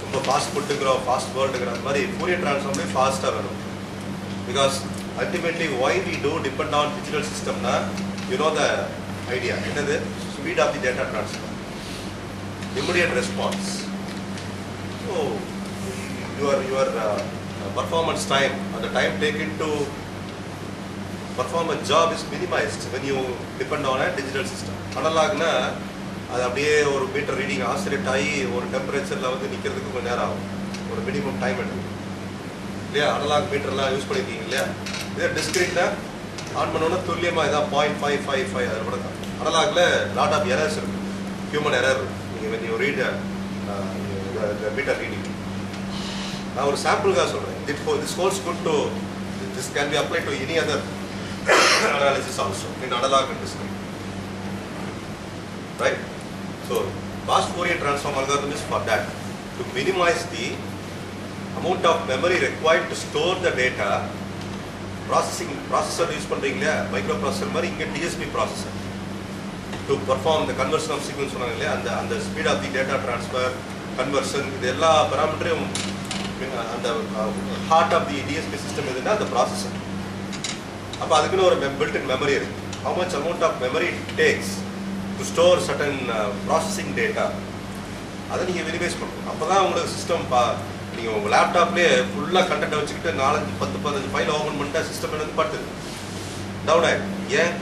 Speaker 1: ரொம்ப ஃபாஸ்ட் ஃபுட்டுங்கிறோம், ஃபாஸ்ட் வேர்ல்டுங்கிற அந்த மாதிரி ஃபோரியர் ட்ரான்ஸ்ஃபார்மே ஃபாஸ்ட்டாக வேணும். Because ultimately why we do depend on digital சிஸ்டம்னா யூ நோ த ஐடியா என்னது? Speed of the data transfer, immediate response. So your performance time and the time taken to perform a job is minimized when you depend on a digital system. அனலாக்னா அது அப்படியே ஒரு மீட்டர் ரீடிங் ஆசிலேட் ஆகி ஒரு டெம்பரேச்சரில் வந்து நிற்கிறதுக்கு கொஞ்சம் நேரம் ஆகும், ஒரு மினிமம் டைம் எடுக்கும் இல்லையா? அனலாக் மீட்டர்லாம் யூஸ் பண்ணியிருக்கீங்க இல்லையா? இதே டிஸ்கிரீட்டாக ஆன் பண்ணோன்னா துல்லியமாக இதான் 0.555 அது கூட தான். அனலாகில் லாட் ஆஃப் எரர்ஸ் இருக்கும், ஹியூமன் எரர் நீங்கள் when you read the meter reading. நான் ஒரு சாம்பிளுக்காக சொல்கிறேன். This holds good to, this can be applied to any other analysis also in analog and discrete, right? So fast Fourier transform algorithm is for that, to minimize the amount of memory required to store the data. Processor use பண்ணுறீங்க இல்லையா, மைக்ரோ ப்ராசஸர் மாதிரி இங்கே DSP processor to perform the conversion of sequence சொன்னாங்க இல்லையா, அந்த speed of the data transfer, conversion, இது எல்லா பராமீட்டரையும் அந்த heart of the DSP system எதுனா அந்த ப்ராசஸர். அப்போ அதுக்குன்னு ஒரு பில்ட்-இன் மெமரி இருக்கு. How much amount of memory takes to store certain processing data, அதை நீங்கள் மினிமைஸ் பண்ணணும். அப்போ தான் உங்களுக்கு சிஸ்டம் நீங்கள் உங்கள் லேப்டாப்லேயே ஃபுல்லாக கண்டென்ட்டை வச்சுக்கிட்டு 4-10-15 ஃபைல் ஓப்பன் பண்ணிட்டா சிஸ்டம் வந்து பட்டுது, டவுன் ஆகிடும். ஏன்?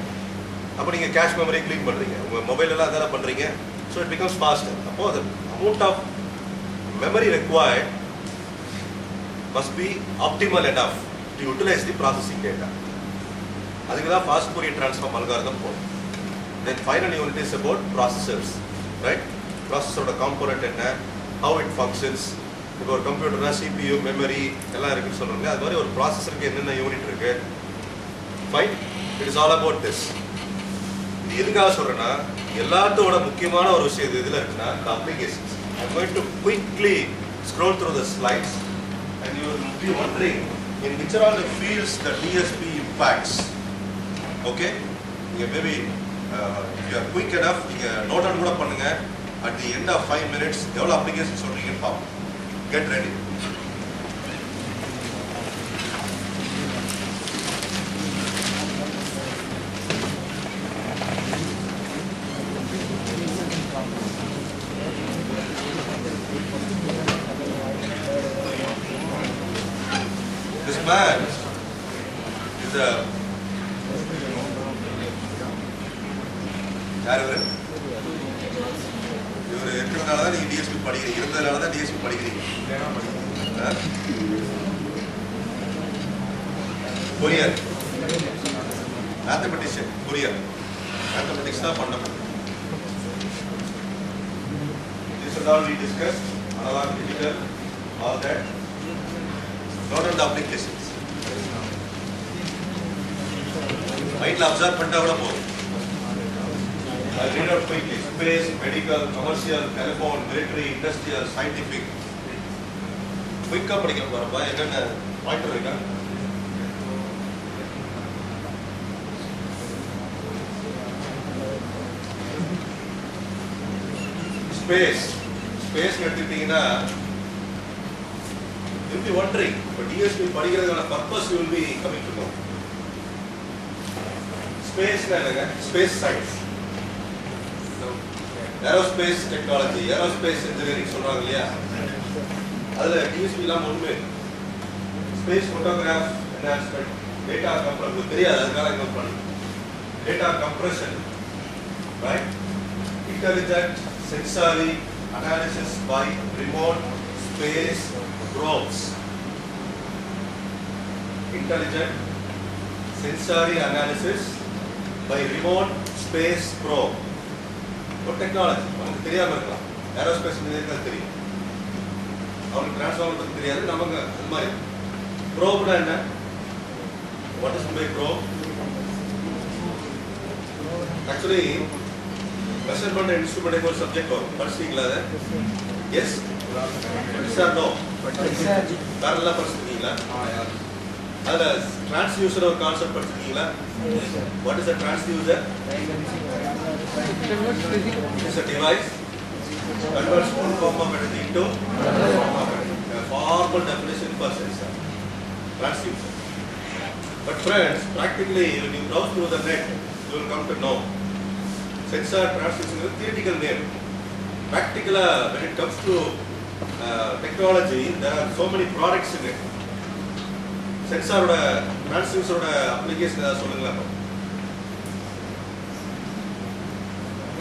Speaker 1: அப்போ நீங்கள் கேஷ் மெமரி க்ளீன் பண்ணுறீங்க, உங்கள் மொபைலெல்லாம் அதெல்லாம் பண்ணுறீங்க. So it becomes faster. அப்போது அது amount of memory required must be optimal enough to utilize the processing data. அதுக்கு தான் fast Fourier transform algorithm போகும். Then final unit is about processors, right? Processor component என்ன, how it functions. இப்போ ஒரு கம்ப்யூட்டர்னா CPU, memory எல்லாம் இருக்குன்னு சொல்றாங்க. அது மாதிரி ஒரு ப்ராசஸருக்கு என்னென்ன யூனிட் இருக்கு. Fine, it is all about this. இது எதுக்காக சொல்றேன்னா, எல்லாத்தோட முக்கியமான ஒரு விஷயம் இதில் இருக்குன்னா the applications. I'm going to quickly scroll through the slides. And you will be wondering in which are all the fields that DSP impacts. Okay? Maybe if you are quick enough, you can note down kuda pannunga. At the end of 5 minutes, eval applications solringa paapom. Get ready. Man is a இவர் இருக்கிறதுனால தான் நீங்கள் டிஎஸ்பி படிக்கிறீங்க, இருந்ததுனால தான் டிஎஸ்பி படிக்கிறீங்க. கொரியர் மேத்தமெட்டிஷியன், கொரியர் மேத்தமெட்டிக்ஸ் தான் பண்ணணும். This is all we discussed, analog, digital, all that. Not on the applications. Mind absorb பண்ணா கூட போதும். I read out quickly. Space, medical, commercial, telephone, military, industrial, scientific. Quick-ஆ படிக்கலாம் பாருப்பா. என்னென்ன பாயிண்டர் இருக்கா? Space. Space எடுத்துக்கிட்டீங்கன்னா you'll be wondering, but DSP படிக்கிறதுக்கான purpose you will be coming to know. Space என்னங்க? Space science. Aerospace technology, aerospace engineering சொல்றாங்க இல்லையா? அதுல DSP எல்லாம் ஒண்ணுமே. Space photograph enhancement, data compression தெரியாது, அதுக்காக இங்க பண்ணி. Data compression, right? Intelligent sensory analysis by remote space probes. Intelligent sensory analysis by remote space probe. ஒரு டெக்னாலஜி நமக்கு தெரியாமல் இருக்கலாம், ஏரோஸ்பேஸ் இன்ஜினியருக்கு தெரியும், அவங்களுக்கு டிரான்ஸ்ஃபார்மர் பற்றி தெரியாது, நமக்கு அது மாதிரி. ப்ரோப்னா என்ன? What is by probe? Actually measurement and instrument ஒரு சப்ஜெக்ட் வரும், படிச்சிங்களா அதை? எஸ் சார், நோ பேரலா படிச்சிருக்கீங்களா? அதில் டிரான்ஸ்யூசர் ஒரு கான்செப்ட் படிச்சிருக்கீங்களா? What is a transducer? It is a device converts one form of energy into another form of energy. A formal definition for sensor. Transducer. But friends, practically when you browse through the net, you will come to know sensor transducer is a theoretical name. Practically, when it comes to technology, there are so many products in it. Sensor oda transducer oda application da solunga.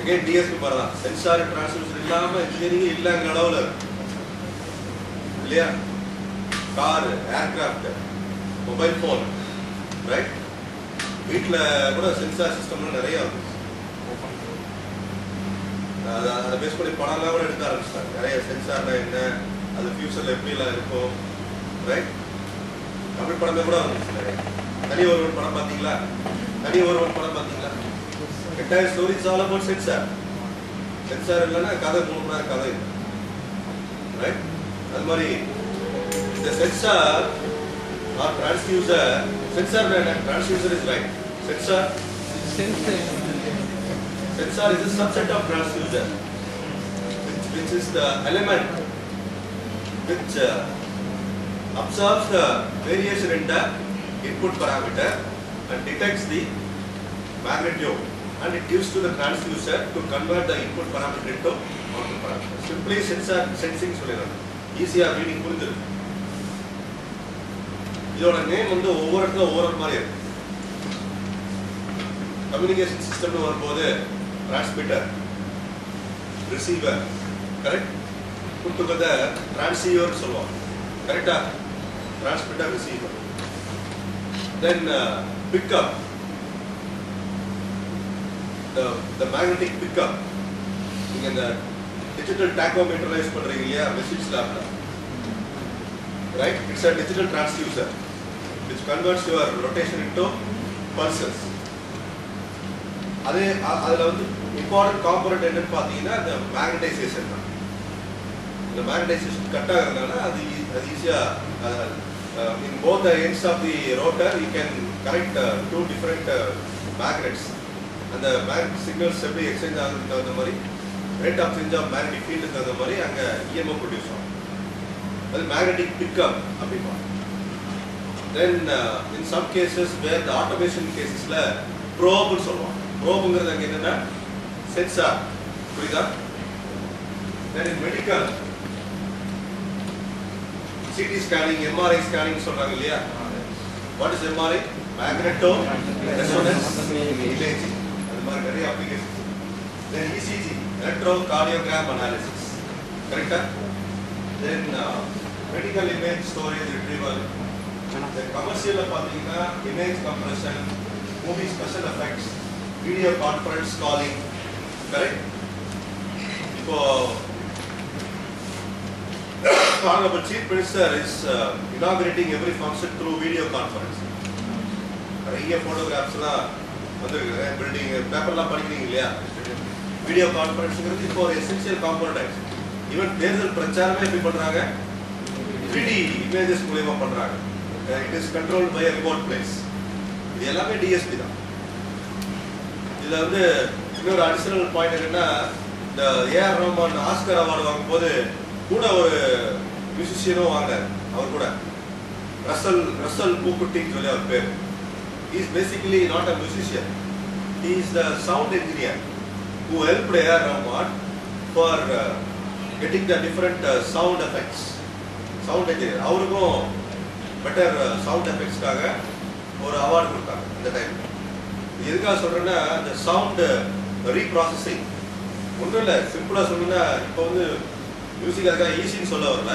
Speaker 1: Again DSP parala sensor transducer illama engineering illanga level இல்லையா? Car, aircraft, mobile phone, right? வீட்டில் கூட சென்சார் சிஸ்டம்லாம் நிறைய இருக்கு. அதை பேஸ் பண்ணி படம்லாம் கூட எடுக்க ஆரம்பிச்சிட்டாங்க. நிறைய சென்சார்னா என்ன, அது ஃபியூச்சரில் எப்படிலாம் இருக்கும், ரைட்? தமிழ் படமே கூட வந்துச்சு நிறைய. தனி ஒருவன் படம் பார்த்தீங்களா? தனி ஒருவன் படம் பார்த்தீங்களா? Entire story is all about sensor. Sensor இல்லைன்னா கதை 3 மணி நேரம் கதை இல்லை, ரைட்? அது மாதிரி இந்த sensor or transducer, sensor transducer is right. Sensor is a subset of transducer, which is the element which observes the variation in the input parameter and detects the magnitude, and it gives to the transducer to convert the input parameter into output parameter. Simply sensor sensing சொல்லிடலாம். ஈஸியா ரீடிங் புரிஞ்சிருக்கு. இதோட நேம் வந்து ஒவ்வொரு இடத்துல ஒவ்வொரு மாதிரி இருக்கு. கம்யூனிகேஷன் சிஸ்டம்னு வரும்போது transmitter, receiver, correct? put together transceiver சொல்லுவாங்க, கரெக்டா? Transmitter, receiver. then pickup, the magnetic pickup. நீங்க இந்த digital tachometer யூஸ் பண்றீங்க இல்லையா மெஷின்ஸ் லேப்ல, right? it's a digital transducer which converts your rotation into pulses. அதுல வந்து இம்பார்ட்டன்ட் காம்பனன்ட் என்னன்னு பார்த்தீங்கன்னா இந்த மேக்னடைசேஷன் தான். இந்த மேக்னடைசேஷன் கட் ஆகிறதுனால அது ஈஸியா in both the ends of the rotor you can connect two different magnets. அந்த மேக்னெட் சிக்னல்ஸ் எப்படி எக்ஸ்சேஞ்ச் ஆகுதுக்கு தகுந்த மாதிரி rate of change of magnetic ஃபீல்டுக்கு தகுந்த மாதிரி அங்கே இஎம்எஃப் ப்ரொடியூஸ் ஆகும். அது மேக்னெட்டிக் பிக்கப் அப்படிமா. Then in some cases where the automation கேசஸ்ல ப்ரோப்னு சொல்லுவாங்க. ப்ரோபுங்கிறது அங்கே என்னன்னா சென்சார், புரியுதா? Then in medical CT scanning, MRI scanning சொல்றாங்க இல்லையா? What is MRI? Magneto resonance imaging. அது மாதிரி நிறைய applications. Then ECG, electrocardiogram analysis, கரெக்டா? Then medical image storage retrieval. தென் கமர்ஷியல்ல பார்த்தீங்கன்னா image compression, movie special effects, video conference calling, correct? இப்போ Honorable Chief Minister is inaugurating every function through video conference. நிறைய போட்டோகிராஃப்ஸ்லாம் வந்துருக்கு, பில்டிங் பேப்பர்லாம் படிக்கிறீங்க இல்லையா? வீடியோ கான்ஃபரன்ஸுங்கிறது இப்போ ஒரு எசென்சியல் காம்பனன்ட் ஆயிடுச்சு. ஈவன் தேர்தல் பிரச்சாரமே எப்படி பண்ணுறாங்க? 3D இமேஜஸ் மூலமா பண்ணுறாங்க. It is controlled by remote place. இது எல்லாமே டிஎஸ்பி தான். இதில் வந்து இன்னொரு அடிஷனல் பாயிண்ட் என்னன்னா, இந்த ஏஆர் ரஹ்மான் ஆஸ்கர் அவார்டு வாங்கும்போது கூட ஒரு மியூசிஷியனும் வாங்கினார். அவர் கூட ரசல் பூக்குட்டின்னு சொல்லி அவர் பேர். He is basically not a musician. He is the sound engineer who helped A.R. Rahman for getting the different sound effects. Sound engineer. அவருக்கும் பெட்டர் சவுண்ட் எஃபெக்ட்ஸ்க்காக ஒரு அவார்டு கொடுத்தாங்க இந்த டைம். எதுக்காக சொல்றேன்னா, இந்த சவுண்ட் ரீப்ராசஸிங் ஒன்றும் இல்லை. சிம்பிளாக சொல்லணும்னா, இப்போ வந்து மியூசிக் அதுக்காக ஈஸின்னு சொல்ல வரல.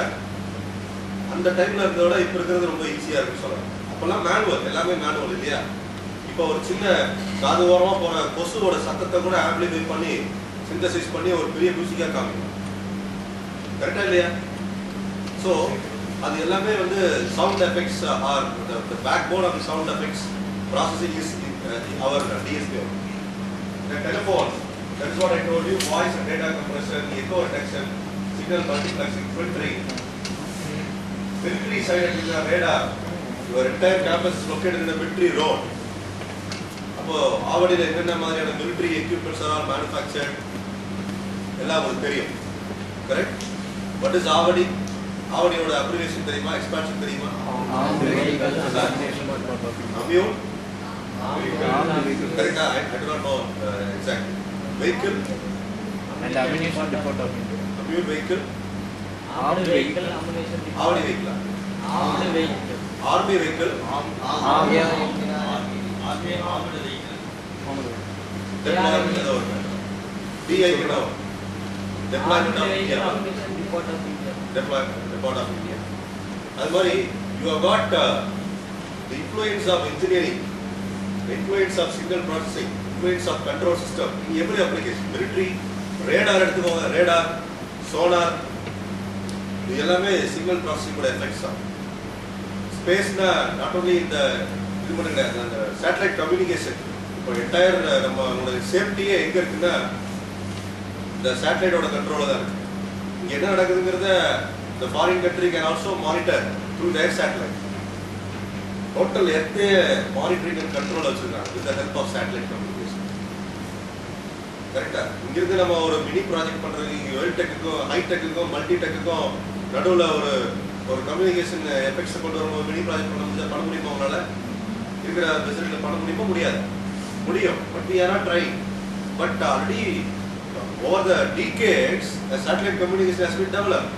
Speaker 1: அந்த டைம்ல இருந்தத விட இப்போ இருக்கிறது ரொம்ப ஈஸியாக இருக்குன்னு சொல்லலாம். அப்போல்லாம் மேனுவல், எல்லாமே மேனுவல் இல்லையா? இப்போ ஒரு சின்ன காது ஓரமாக போகிற கொசுவோட சத்தத்தை கூட ஆம்பிளிஃபை பண்ணி சிந்தசைஸ் பண்ணி ஒரு பெரிய மியூசிக்காக காமிக்கணும், கரெக்டாக இல்லையா? ஸோ அது எல்லாமே வந்து sound effects are the backbone of the sound effects processing is our DSP. The telephone, that is what I told you, voice and data compression, echo detection, signal multiplexing, filtering. Filtering side is the radar, your entire campus is located in a military road. அப்போ ஆவடியில் என்னென்ன மாதிரியான military equipments are all manufactured எல்லாம் உங்களுக்கு தெரியும். Correct? What is Avadi? ஆவடியோட அப்ரிவேஷன் தெரியுமா? எக்ஸ்பான்ஷன் தெரியுமா? அம்யூன்? Correct? I do not know exactly. Vehicle?
Speaker 3: And ammunition depot of India.
Speaker 1: Ammune vehicle?
Speaker 2: Armed vehicle, ammunition depot.
Speaker 1: Avadi vehicle.
Speaker 2: Armed vehicle.
Speaker 1: Army vehicle?
Speaker 2: Army.
Speaker 1: Deployment ஏதோ ஒரு DI என்ன வரும்? Deployment of India.
Speaker 2: Ammunition depot of India.
Speaker 1: Deployment of India. அது மாதிரி you have got the influence of engineering, the influence of signal processing, influence of control system in every application. Military, radar எடுத்துக்கோங்க, radar, sonar, இது எல்லாமே signal processing கூட effects தான். Space-னா not only இந்த இது மட்டும் கிடையாது, அந்த satellite communication. இப்போ என்டையர் நம்மளோட சேஃப்டியே எங்கே இருக்குன்னா இந்த சேட்டலைட்டோட கண்ட்ரோலில் தான் இருக்கு. இங்கே என்ன நடக்குதுங்கிறத the foreign country can also monitor through their satellite. Total earth monitoring and control வச்சிருக்காங்க with the help of satellite communication. கரெக்டா? இங்கிருந்து நம்ம ஒரு மினி ப்ராஜெக்ட் பண்றதுக்கு இங்கே வெல் டெக்குக்கும் ஹை டெக்குக்கும் மல்டி டெக்குக்கும் நடுவில் ஒரு கம்யூனிகேஷன் எஃபெக்ட்ஸை கொண்டு வரும்போது மினி ப்ராஜெக்ட் பண்ண முடியுமா உங்களால்? இருக்கிற ஃபெசிலிட்டியில் பண்ண முடியுமா? முடியாது. முடியும், but we are not trying. But already over the decades a satellite communication has been developed.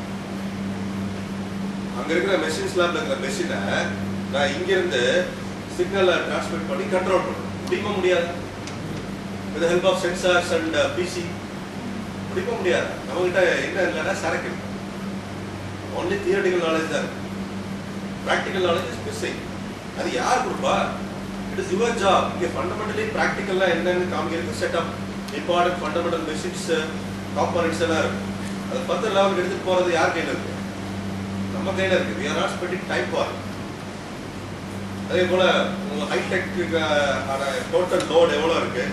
Speaker 1: அங்க இருக்கிற மெஷின்ஸ் லேப்ல இருக்கிற மெஷினை நான் இங்க இருந்து சிக்னலை டிரான்ஸ்மிட் பண்ணி கண்ட்ரோல் பண்ணணும். முடியுமா? முடியாது. with the help of sensors and PC முடியுமா? முடியாது. நம்ம கிட்ட என்ன இல்லைன்னா சரக்கு இருக்கு. only theoretical knowledge தான் இருக்கு. practical knowledge is missing. அது யார் கொடுப்பா? It is your job. இங்கே ஃபண்டமெண்டலி ப்ராக்டிக்கலாக என்னென்னு காமிக்கிறது setup important fundamental machines components எல்லாம் இருக்கும். அதை பத்து லெவலுக்கு எடுத்துகிட்டு போகிறது யார் கையில் இருக்கு? நம்ம கையில் இருக்கு. we are not spending time for it. அதே போல் உங்கள் ஹைடெக்கு ஆன டோட்டல் லோடு எவ்வளோ இருக்கு,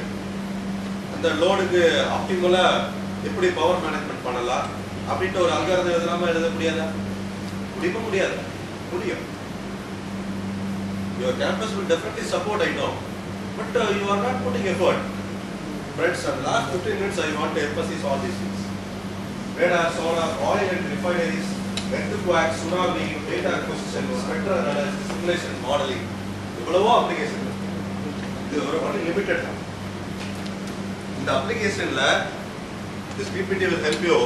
Speaker 1: அந்த லோடுக்கு ஆப்டிமலாக எப்படி பவர் மேனேஜ்மெண்ட் பண்ணலாம் அப்படின்ட்டு ஒரு அல்காரதம் எழுதாமல் எழுத முடியாதா? முடியாது. முடியும். Your campus will definitely support, I know, but you are not putting effort. Friends, in the last 15 minutes I want to emphasize all these things. Radar, sonar, oil and refineries, earthquake, tsunami, data acquisition, spectral analysis, simulation, modeling. இவ்வளவோ அப்ளிகேஷன் இது ஒரு ஒன்லி லிமிட்டட் தான். இந்த அப்ளிகேஷன்ல this PPT will help you.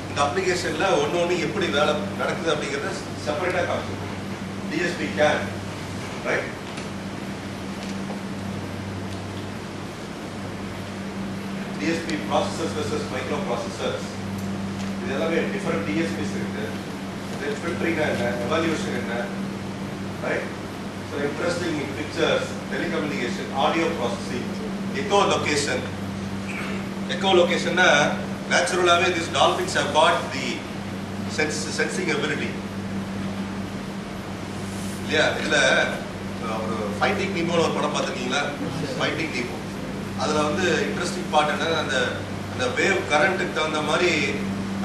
Speaker 1: இந்த அப்ளிகேஷன்ல ஒன்று எப்படி வேலை நடக்குது அப்படிங்கிறத செப்பரேட்டா காமிச்சு DSP can. Right? DSP processors versus microprocessors. இது எல்லாமே different DSPs இருக்கு. Then filtering என்ன, evaluation என்ன, right? So interesting pictures, telecommunication, audio processing, echolocation. Echolocation na naturally these dolphins have got the sensing ability. இல்லையா? இதுல ஒரு ஃபைண்டிங் நீமோன்னு ஒரு படம் பார்த்துருக்கீங்களா? Finding Nemo. அதில் வந்து இன்ட்ரெஸ்டிங் பார்ட் என்ன, அந்த வேவ் கரண்ட்டுக்கு தகுந்த மாதிரி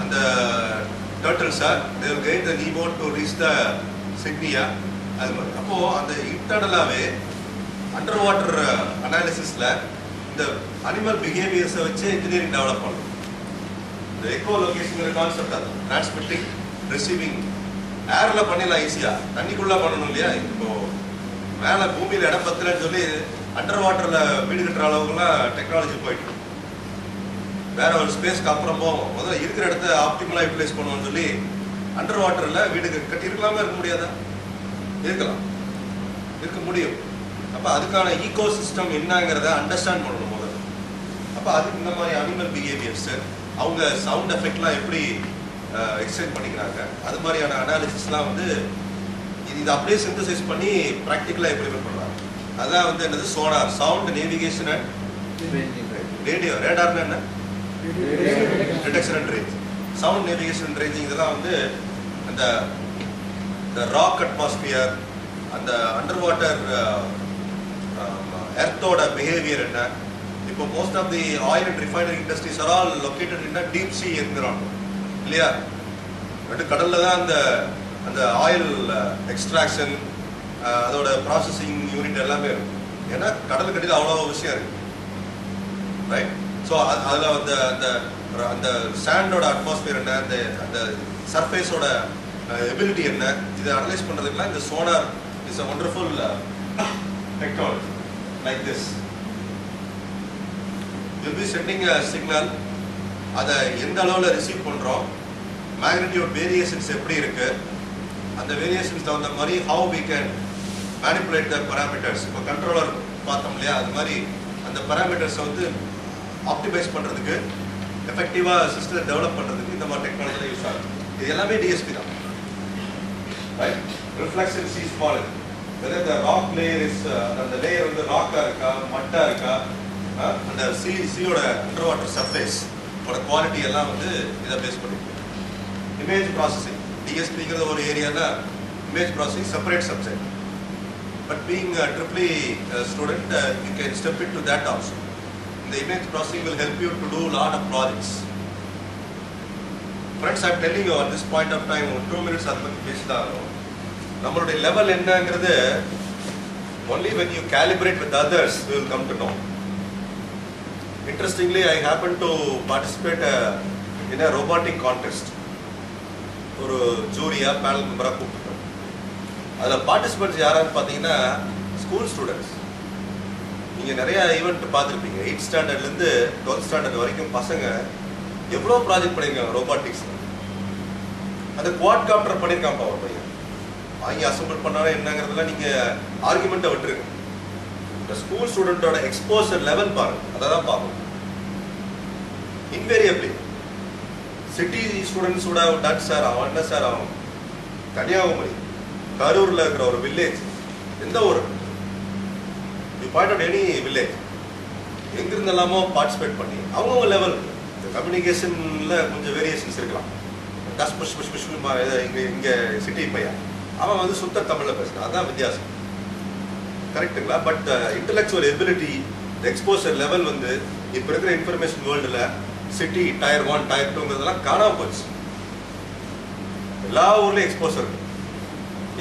Speaker 1: அந்த டர்ட்டில்ஸை they will guide the Nemo to reach the சிட்னியா. அது மாதிரி அப்போது அந்த இன்டர்னலாகவே அண்டர் வாட்டர் அனாலிசிஸில் இந்த அனிமல் பிஹேவியர்ஸை வச்சு இன்ஜினியரிங் டெவலப் பண்ணணும். இந்த எக்கோ லொகேஷன் கான்செப்ட் அது டிரான்ஸ்மிட்டிங் ரிசீவிங் ஏரில் பண்ணிடலாம் ஈஸியாக, தண்ணிக்குள்ளே பண்ணணும் இல்லையா? இப்போது மேலே பூமியில் இடம் பத்தலன்னு சொல்லி அண்டர் வாட்டரில் வீடு கட்டுற அளவுக்குலாம் டெக்னாலஜி போயிட்டு வேற ஒரு ஸ்பேஸ்க்கு அப்புறம் போவோம். முதல்ல இருக்கிற இடத்த ஆப்டிமலாக யூட்டிலைஸ் பண்ணுவோம்னு சொல்லி அண்டர் வாட்டரில் வீடு கட்டி இருக்கலாமா? இருக்க முடியாதா? இருக்கலாம், இருக்க முடியும். அப்போ அதுக்கான ஈகோ சிஸ்டம் என்னங்கிறத அண்டர்ஸ்டாண்ட் பண்ணணும் முதல்ல. அப்போ அதுக்கு இந்த மாதிரி அனிமல் பிஹேவியர்ஸ், அவங்க சவுண்ட் எஃபெக்ட்லாம் எப்படி எக்ஸ்டெண்ட் பண்ணிக்கிறாங்க, அது மாதிரியான அனாலிசிஸ்லாம் வந்து இது அப்படியே சிந்தசைஸ் பண்ணி ப்ராக்டிக்கலாக இம்ப்ளிமெண்ட் பண்ணுறாங்க. அதான் வந்து என்னது sonar, sound navigation and radio. ரேடார்னு என்ன? Detection and range. Sound navigation and ranging இதெல்லாம் வந்து அந்த ராக் அட்மாஸ்பியர், அந்த அண்டர் வாட்டர் எர்த்தோட பிஹேவியர் என்ன. இப்போ most of the oil and refinery industries are all located in deep sea environment இல்லையா? கடல்ல தான் அந்த ஆயில் எக்ஸ்ட்ராக்ஷன் அதோட ப்ராசஸிங் யூனிட் எல்லாமே இருக்கும். ஏன்னா கடலுக்கு அடியில் அவ்வளோ விஷயம் இருக்கு, ரைட்? ஸோ அதில் அந்த அந்த அந்த சாண்டோட அட்மாஸ்பியர் என்ன, அந்த அந்த சர்ஃபேஸோட எபிலிட்டி என்ன, இதை அனலைஸ் பண்ணுறதுக்குலாம் இந்த sonar is a wonderful technology like this. Will be sending a signal, அதை எந்த அளவில் ரிசீவ் பண்ணுறோம், மேக்னிடியூட் வேரியேஷன்ஸ் எப்படி இருக்கு, அந்த வேரியேஷன்ஸ் தகுந்த மாதிரி how we can manipulate the parameters. இப்போ கண்ட்ரோலர் பார்த்தோம் இல்லையா, அது மாதிரி அந்த பராமீட்டர்ஸை வந்து ஆப்டிமைஸ் பண்ணுறதுக்கு, எஃபெக்டிவாக சிஸ்டத்தை டெவலப் பண்ணுறதுக்கு இந்த மாதிரி டெக்னாலஜியில் யூஸ் ஆகும். இது எல்லாமே டிஎஸ்பி தான், right? Reflection seas fall, whether the rock layer is, அந்த லேயர் வந்து ராக்காக இருக்கா மட்டாக இருக்கா, அந்த சீயோட அண்டர் வாட்டர் சர்ஃபேஸ் குவாலிட்டி எல்லாம் வந்து இதை பேஸ் பண்ணிருக்கு. இமேஜ் ப்ராசஸிங், டிஎஸ்பிங்கிறது ஒரு ஏரியானா image processing separate subject. But being a triple student, you can step into that also. The image processing will help you to do a lot of projects. Friends, I am telling you at this point of time, 2 minutes அதை பற்றி பேசிதாலும் நம்மளுடைய லெவல் என்னங்கிறது only when you calibrate with others we will come to know. Interestingly, I happened to participate in a robotic contest. ஒரு ஜூரியா பேனல் மெம்பராக கூப்பிட்டுருக்கோம். அதில் பார்ட்டிசிபெண்ட்ஸ் யாரான்னு பார்த்தீங்கன்னா ஸ்கூல் ஸ்டூடெண்ட்ஸ். நீங்கள் நிறையா ஈவெண்ட் பார்த்துருப்பீங்க. 8th ஸ்டாண்டர்ட்லேருந்து 12th ஸ்டாண்டர்ட் வரைக்கும் பசங்க எவ்வளோ ப்ராஜெக்ட் பண்ணியிருக்காங்க ரோபாட்டிக்ஸில். அந்த குவாட் காப்டர் பண்ணியிருக்காங்க அவர் பையன். வாங்கி அசம்பிள் பண்ணாலும் என்னங்கிறதுலாம் நீங்கள் ஆர்குமெண்ட்டை விட்டுருங்க. இந்த ஸ்கூல் ஸ்டூடெண்ட்டோட எக்ஸ்போசர் லெவல் பாருங்க, அதை தான் பார்க்கணும். இன்வேரியபிளி சிட்டி ஸ்டூடெண்ட்ஸ் கூட டாக்டர் சார் அவன் என்ன சார் அவன் கன்னியாகுமரி கரூரில் இருக்கிற ஒரு வில்லேஜ், எந்த ஊர் you point out any village, எங்கிருந்தெல்லாமோ பார்ட்டிசிபேட் பண்ணி அவங்கவுங்க லெவல். இந்த கம்யூனிகேஷனில் கொஞ்சம் வேரியேஷன்ஸ் இருக்கலாம். டஸ் புஷ் புஷ் புஷ் இங்கே இங்கே சிட்டி பையன் அவன் வந்து சுத்த தமிழில் பேசுகிறான், அதுதான் வித்தியாசம். கரெக்டுங்களா? But intellectual ability, exposure level வந்து இப்போ இருக்கிற இன்ஃபர்மேஷன் வேர்ல்டில் சிட்டி டயர் 1 டயர் 2ங்கிறதெல்லாம் காணாம போச்சு. எல்லா ஊர்லயும் எக்ஸ்போசர் இருக்கு.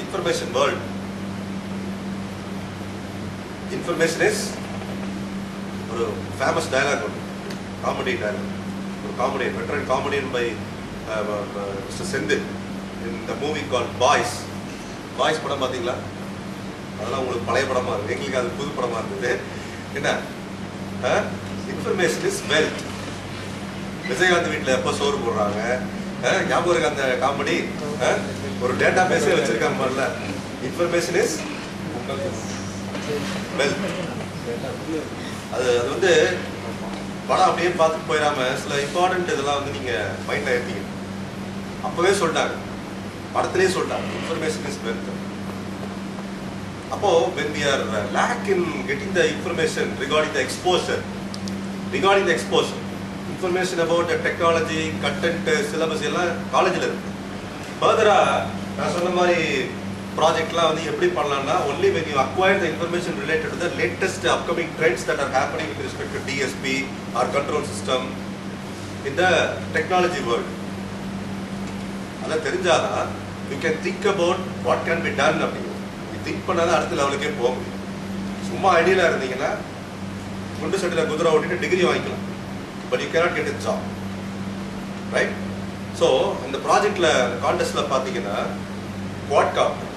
Speaker 1: இன்ஃபர்மேஷன் வேர்ல்ட், இன்ஃபர்மேஷன் இஸ் ஒரு ஃபேமஸ் டயலாக் ஒன்று, காமெடி டயலாக், ஒரு comedian, veteran comedian by mister Senthil in the movie called Boys. Boys படம் பார்த்தீங்களா? அதெல்லாம் உங்களுக்கு பழைய படமா இருக்கு, எங்களுக்கு அது புது படமா இருந்தது. என்ன இன்ஃபர்மேஷன் இஸ் வெல்த். விஜயகாந்த் வீட்டில் எப்போ சோறு போடுறாங்க, ஞாபகம் இருக்கு அந்த காமெடி, ஒரு டேட்டா பேஸே வச்சிருக்காங்க மாதிரில. Information is wealth. அது அது வந்து படம் அப்படியே பார்த்துட்டு போயிடாம சில இம்பார்ட்டன்ட் இதெல்லாம் வந்து நீங்கள் மைண்டில் ஏற்றிங்க. அப்போவே சொல்லிட்டாங்க, படத்திலே சொல்லிட்டாங்க, இன்ஃபர்மேஷன் இஸ் வெல்த். அப்போ when we are lack in getting the information regarding the exposure, information about the technology, content, syllabus எல்லாம் காலேஜில் இருக்கு. ஃபர்தராக நான் சொன்ன மாதிரி ப்ராஜெக்ட்லாம் வந்து எப்படி பண்ணலாம்னா only when you acquire the information related to the latest upcoming trends that are happening with respect to DSP or control system in the technology world. அதெல்லாம் தெரிஞ்சாதான் you can think about what can be done அப்படிங்கிறது. திங்க் பண்ணாதான் அடுத்த லெவலுக்கே போக முடியும். சும்மா ஐடியலாக இருந்தீங்கன்னா குண்டு சட்டியில் குதிரை ஓட்டிட்டு டிகிரி வாங்கிக்கலாம், but you cannot get a job, right? So இந்த ப்ராஜெக்டில் கான்டெஸ்ட்டில் பார்த்தீங்கன்னா quadcopter,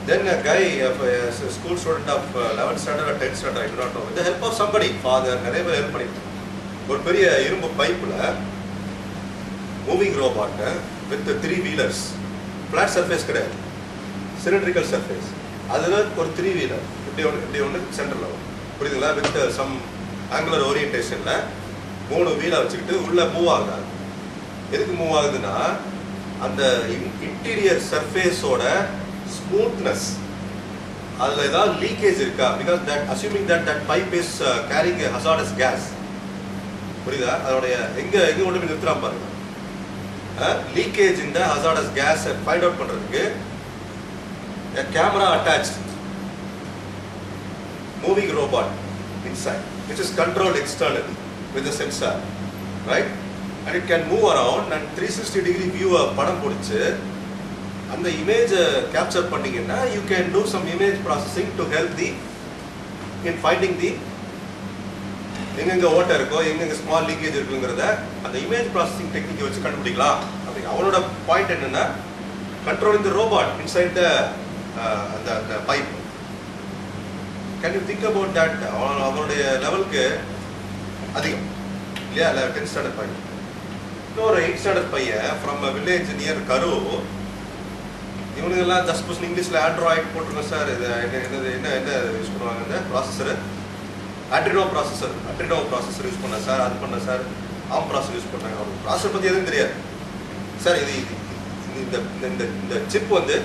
Speaker 1: then a guy school student of 11th standard or 10th standard, I do not know, with the help of somebody, father, நிறைய பேர் ஹெல்ப் பண்ணியிருக்காங்க. ஒரு பெரிய இரும்பு பைப்பில் மூவிங் ரோபாட்டை வித் 3 வீலர்ஸ், ஃப்ளாட் சர்ஃபேஸ் கிடையாது, சிலிண்ட்ரிக்கல் சர்ஃபேஸ், அதில் ஒரு 3 வீலர் இப்படி ஒன்று சென்டரில் வரும், புரியுதுங்களா? வித் சம் ஆங்குலர் ஓரியன்டேஷனில் 3 வீலை வச்சுக்கிட்டு உள்ளே மூவ் ஆகுது. எதுக்கு மூவ் ஆகுதுன்னா அந்த இன்டீரியர் சர்ஃபேஸோட ஸ்மூத்னஸ், அதில் ஏதாவது லீக்கேஜ் இருக்கா, because that assuming that pipe is carrying hazardous gas, புரியுதா? அதோடைய எங்கே கொண்டு போய் நிறுத்துறான் பாருங்க. லீக்கேஜ் இந்த ஹசார்டஸ் கேஸ் ஃபைண்ட் அவுட் பண்ணுறதுக்கு a camera attached, moving robot inside, which is controlled externally with a sensor, right? And it can move around and 360 degree view படம் பிடிச்சு அந்த இமேஜ் கேப்சர் பண்ணீங்கன்னா you can do some image processing to help the in finding the எங்கெங்க ஓட்டை இருக்கோ எங்கெங்க ஸ்மால் லீக்கேஜ் இருக்குங்கிறத அந்த இமேஜ் ப்ராசஸிங் டெக்னிக் வச்சு கண்டுபிடிக்கலாம் அப்படிங்க. அவனோட பாயிண்ட் என்னன்னா controlling the robot inside the அந்த pipe. Can you think about that? அவனுடைய லெவலுக்கு அதிகம் இல்லையா? 10th ஸ்டாண்டர்ட் பையன். இன்னொரு 8th ஸ்டாண்டர்ட் பையன் ஃப்ரம் வில்லேஜ் நியர் கரூர். இவனுங்கெல்லாம் ஜஸ்ட் புஷ் இங்கிலீஷில் ஆண்ட்ராய்ட் போட்டிருக்கோம் சார். இது என்ன யூஸ் பண்ணுவாங்க? இந்த ப்ராசஸரு அட்ரினோ ப்ராசஸர் யூஸ் பண்ணேன் சார், அது பண்ணேன் சார், ப்ராசஸர் யூஸ் பண்ணாங்க. அவருக்கு ப்ராசஸர் பற்றி எதுவும் தெரியாது சார். இது இந்த சிப் வந்து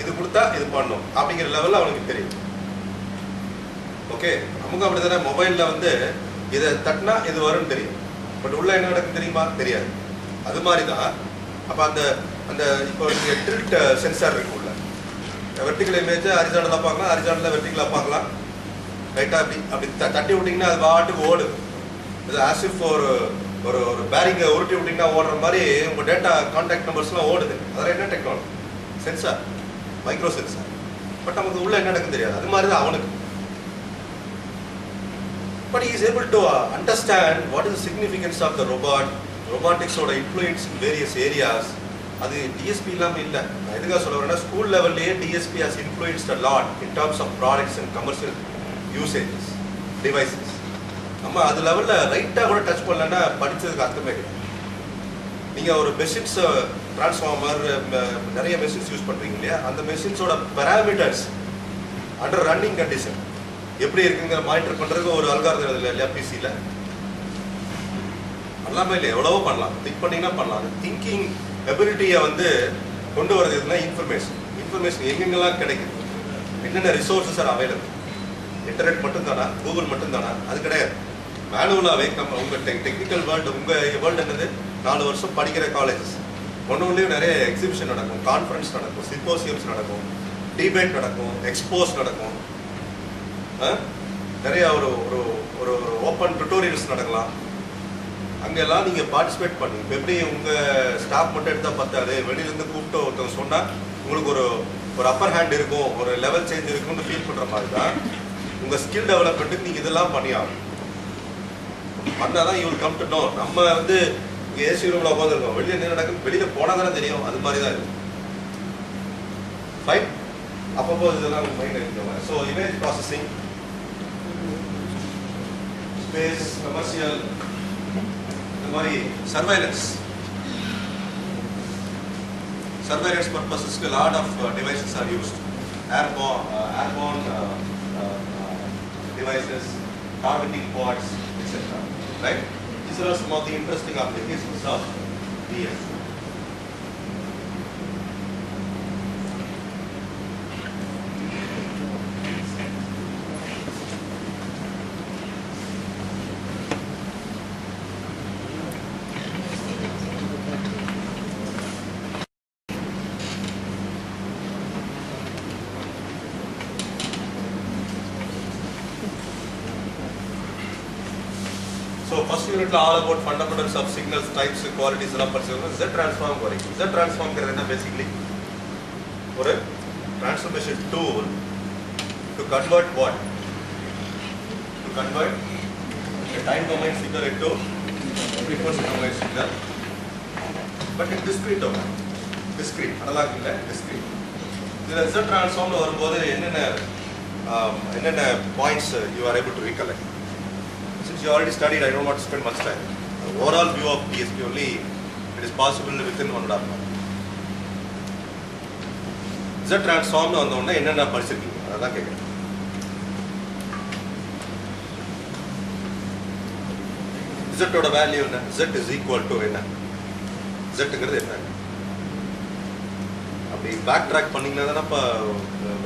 Speaker 1: இது கொடுத்தா இது பண்ணணும் அப்படிங்கிற லெவலில் அவனுக்கு தெரியும். ஓகே, நமக்கு அப்படி தானே. மொபைலில் வந்து இதை தட்டினா இது வரும்னு தெரியும், பட் உள்ள என்ன நடக்குன்னு தெரியுமா? தெரியாது. அது மாதிரி தான். அப்போ அந்த இப்போ நீங்கள் டில்ட் சென்சார் இருக்கு உள்ள. வெர்டிகல் இமேஜை ஹரிசாண்டலாக பார்க்கலாம், ஹரிசாண்டலாக வெர்டிகலாக பார்க்கலாம். ரைட்டாக அப்படி தட்டி விட்டிங்கன்னா அது பாட்டுக்கு ஓடுது. இது ஆசிஃப் ஒரு பேரிங்கை உருட்டி விட்டிங்கன்னா ஓடுற மாதிரி உங்கள் டேட்டா கான்டாக்ட் நம்பர்ஸ்லாம் ஓடுது. அதெல்லாம் என்ன technology? Sensor, micro sensor. But நமக்கு உள்ள என்ன நடக்குன்னு தெரியாது. அது மாதிரி தான் அவனுக்கு. But he is able to understand what is the significance of the robotics ஓட influence in various areas. அது டிஎஸ்பி இல்லாமல் இல்லை. நான் எதுக்காக சொல்ல வரேன்னா, ஸ்கூல் லெவல்லையே DSP has influenced a lot in terms of products and commercial usages, devices. நம்ம அது லெவலில் ரைட்டாக கூட டச் பண்ணலன்னா படித்ததுக்கு அர்த்தமே கிடையாது. நீங்கள் ஒரு மெஷின்ஸ் டிரான்ஸ்ஃபார்மர் நிறைய மெஷின்ஸ் யூஸ் பண்ணுறீங்க இல்லையா? அந்த மெஷின்ஸோட பேராமீட்டர்ஸ் அண்டர் ரன்னிங் கண்டிஷன் எப்படி இருக்குங்கிற மானிட்டர் பண்ணுறதுக்கு ஒரு அல்காரிதம் இல்லை இல்லையா? பிசியில் எல்லாமே இல்லை, எவ்வளவோ பண்ணலாம். திங்க் பண்ணிங்கன்னா பண்ணலாம். அந்த திங்கிங் எபிலிட்டியை வந்து கொண்டு வரது எதுனா இன்ஃபர்மேஷன் எங்கெங்கெல்லாம் கிடைக்குது, என்னென்ன ரிசோர்ஸஸ் ஆர் அவைலபிள். இன்டர்நெட் மட்டும்தானா? கூகுள் மட்டும்தானா? அது கிடையாது. மேனுவலாகவே நம்ம உங்கள் டெக்னிக்கல் வேர்ல்டு, உங்கள் வேர்ல்டு என்னது? 4 வருஷம் படிக்கிற காலேஜஸ் ஒன்றுலேயும் நிறைய எக்ஸிபிஷன் நடக்கும், கான்ஃபரன்ஸ் நடக்கும், சிம்போசியம்ஸ் நடக்கும், டிபேட் நடக்கும், எக்ஸ்போஸ் நடக்கும், நிறைய ஒரு ஒரு ஓப்பன் டுட்டோரியல்ஸ் நடக்கலாம். அங்கெல்லாம் நீங்கள் பார்ட்டிசிபேட் பண்ணி, இப்போ எப்படி உங்கள் ஸ்டாஃப் மட்டும் எடுத்தால் பத்தாது, வெளியிலேருந்து கூப்பிட்டு ஒருத்தவங்க சொன்னால் உங்களுக்கு ஒரு அப்பர் ஹேண்ட் இருக்கும், ஒரு லெவல் சேஞ்ச் இருக்கும்னு ஃபீல் பண்ணுற மாதிரி தான் உங்கள் ஸ்கில் டெவலப்மெண்ட்டுக்கு நீங்கள் இதெல்லாம் பண்ணி ஆகணும். பண்ணால் தான் you will come to know. நம்ம வந்து இங்கே ஏசி ரூமில் உட்காந்துருக்கோம், வெளியே என்ன நடக்குன்னு வெளியில் போனால் தானே தெரியும். அது மாதிரி தான் இருக்கும். ஃபைன். அப்பப்போ இதெல்லாம் மைண்ட் எடுத்துக்கோங்க. So image processing, space, commercial, இந்த மாதிரி சர்வைலன்ஸ் பர்பஸஸ்க்கு lot of devices are used. Airborne devices, targeting pods, etc. Right? These are some of the interesting applications of DSP. So first unit all about fundamentals of signals, types, qualities and perception. Z transform working. Z transform is basically or a transformation tool to convert what? To convert a time domain signal into frequency domain signal, but in discrete domain. Discrete, analog illa discrete. The Z transform வரும்போது என்னென்ன points you are able to recollect. Since you already studied, I don't want to spend much time. The overall view of DSP only, it is possible within 1.5 month. Z transform வந்தோடனே என்னென்ன படிச்சிருக்கீங்க அதான் கேட்குறேன். Z ஓட வேல்யூ என்ன? Z is equal to என்ன? Zங்கிறது என்ன? அப்படி பேக் ட்ராக் பண்ணீங்கன்னா தானே இப்போ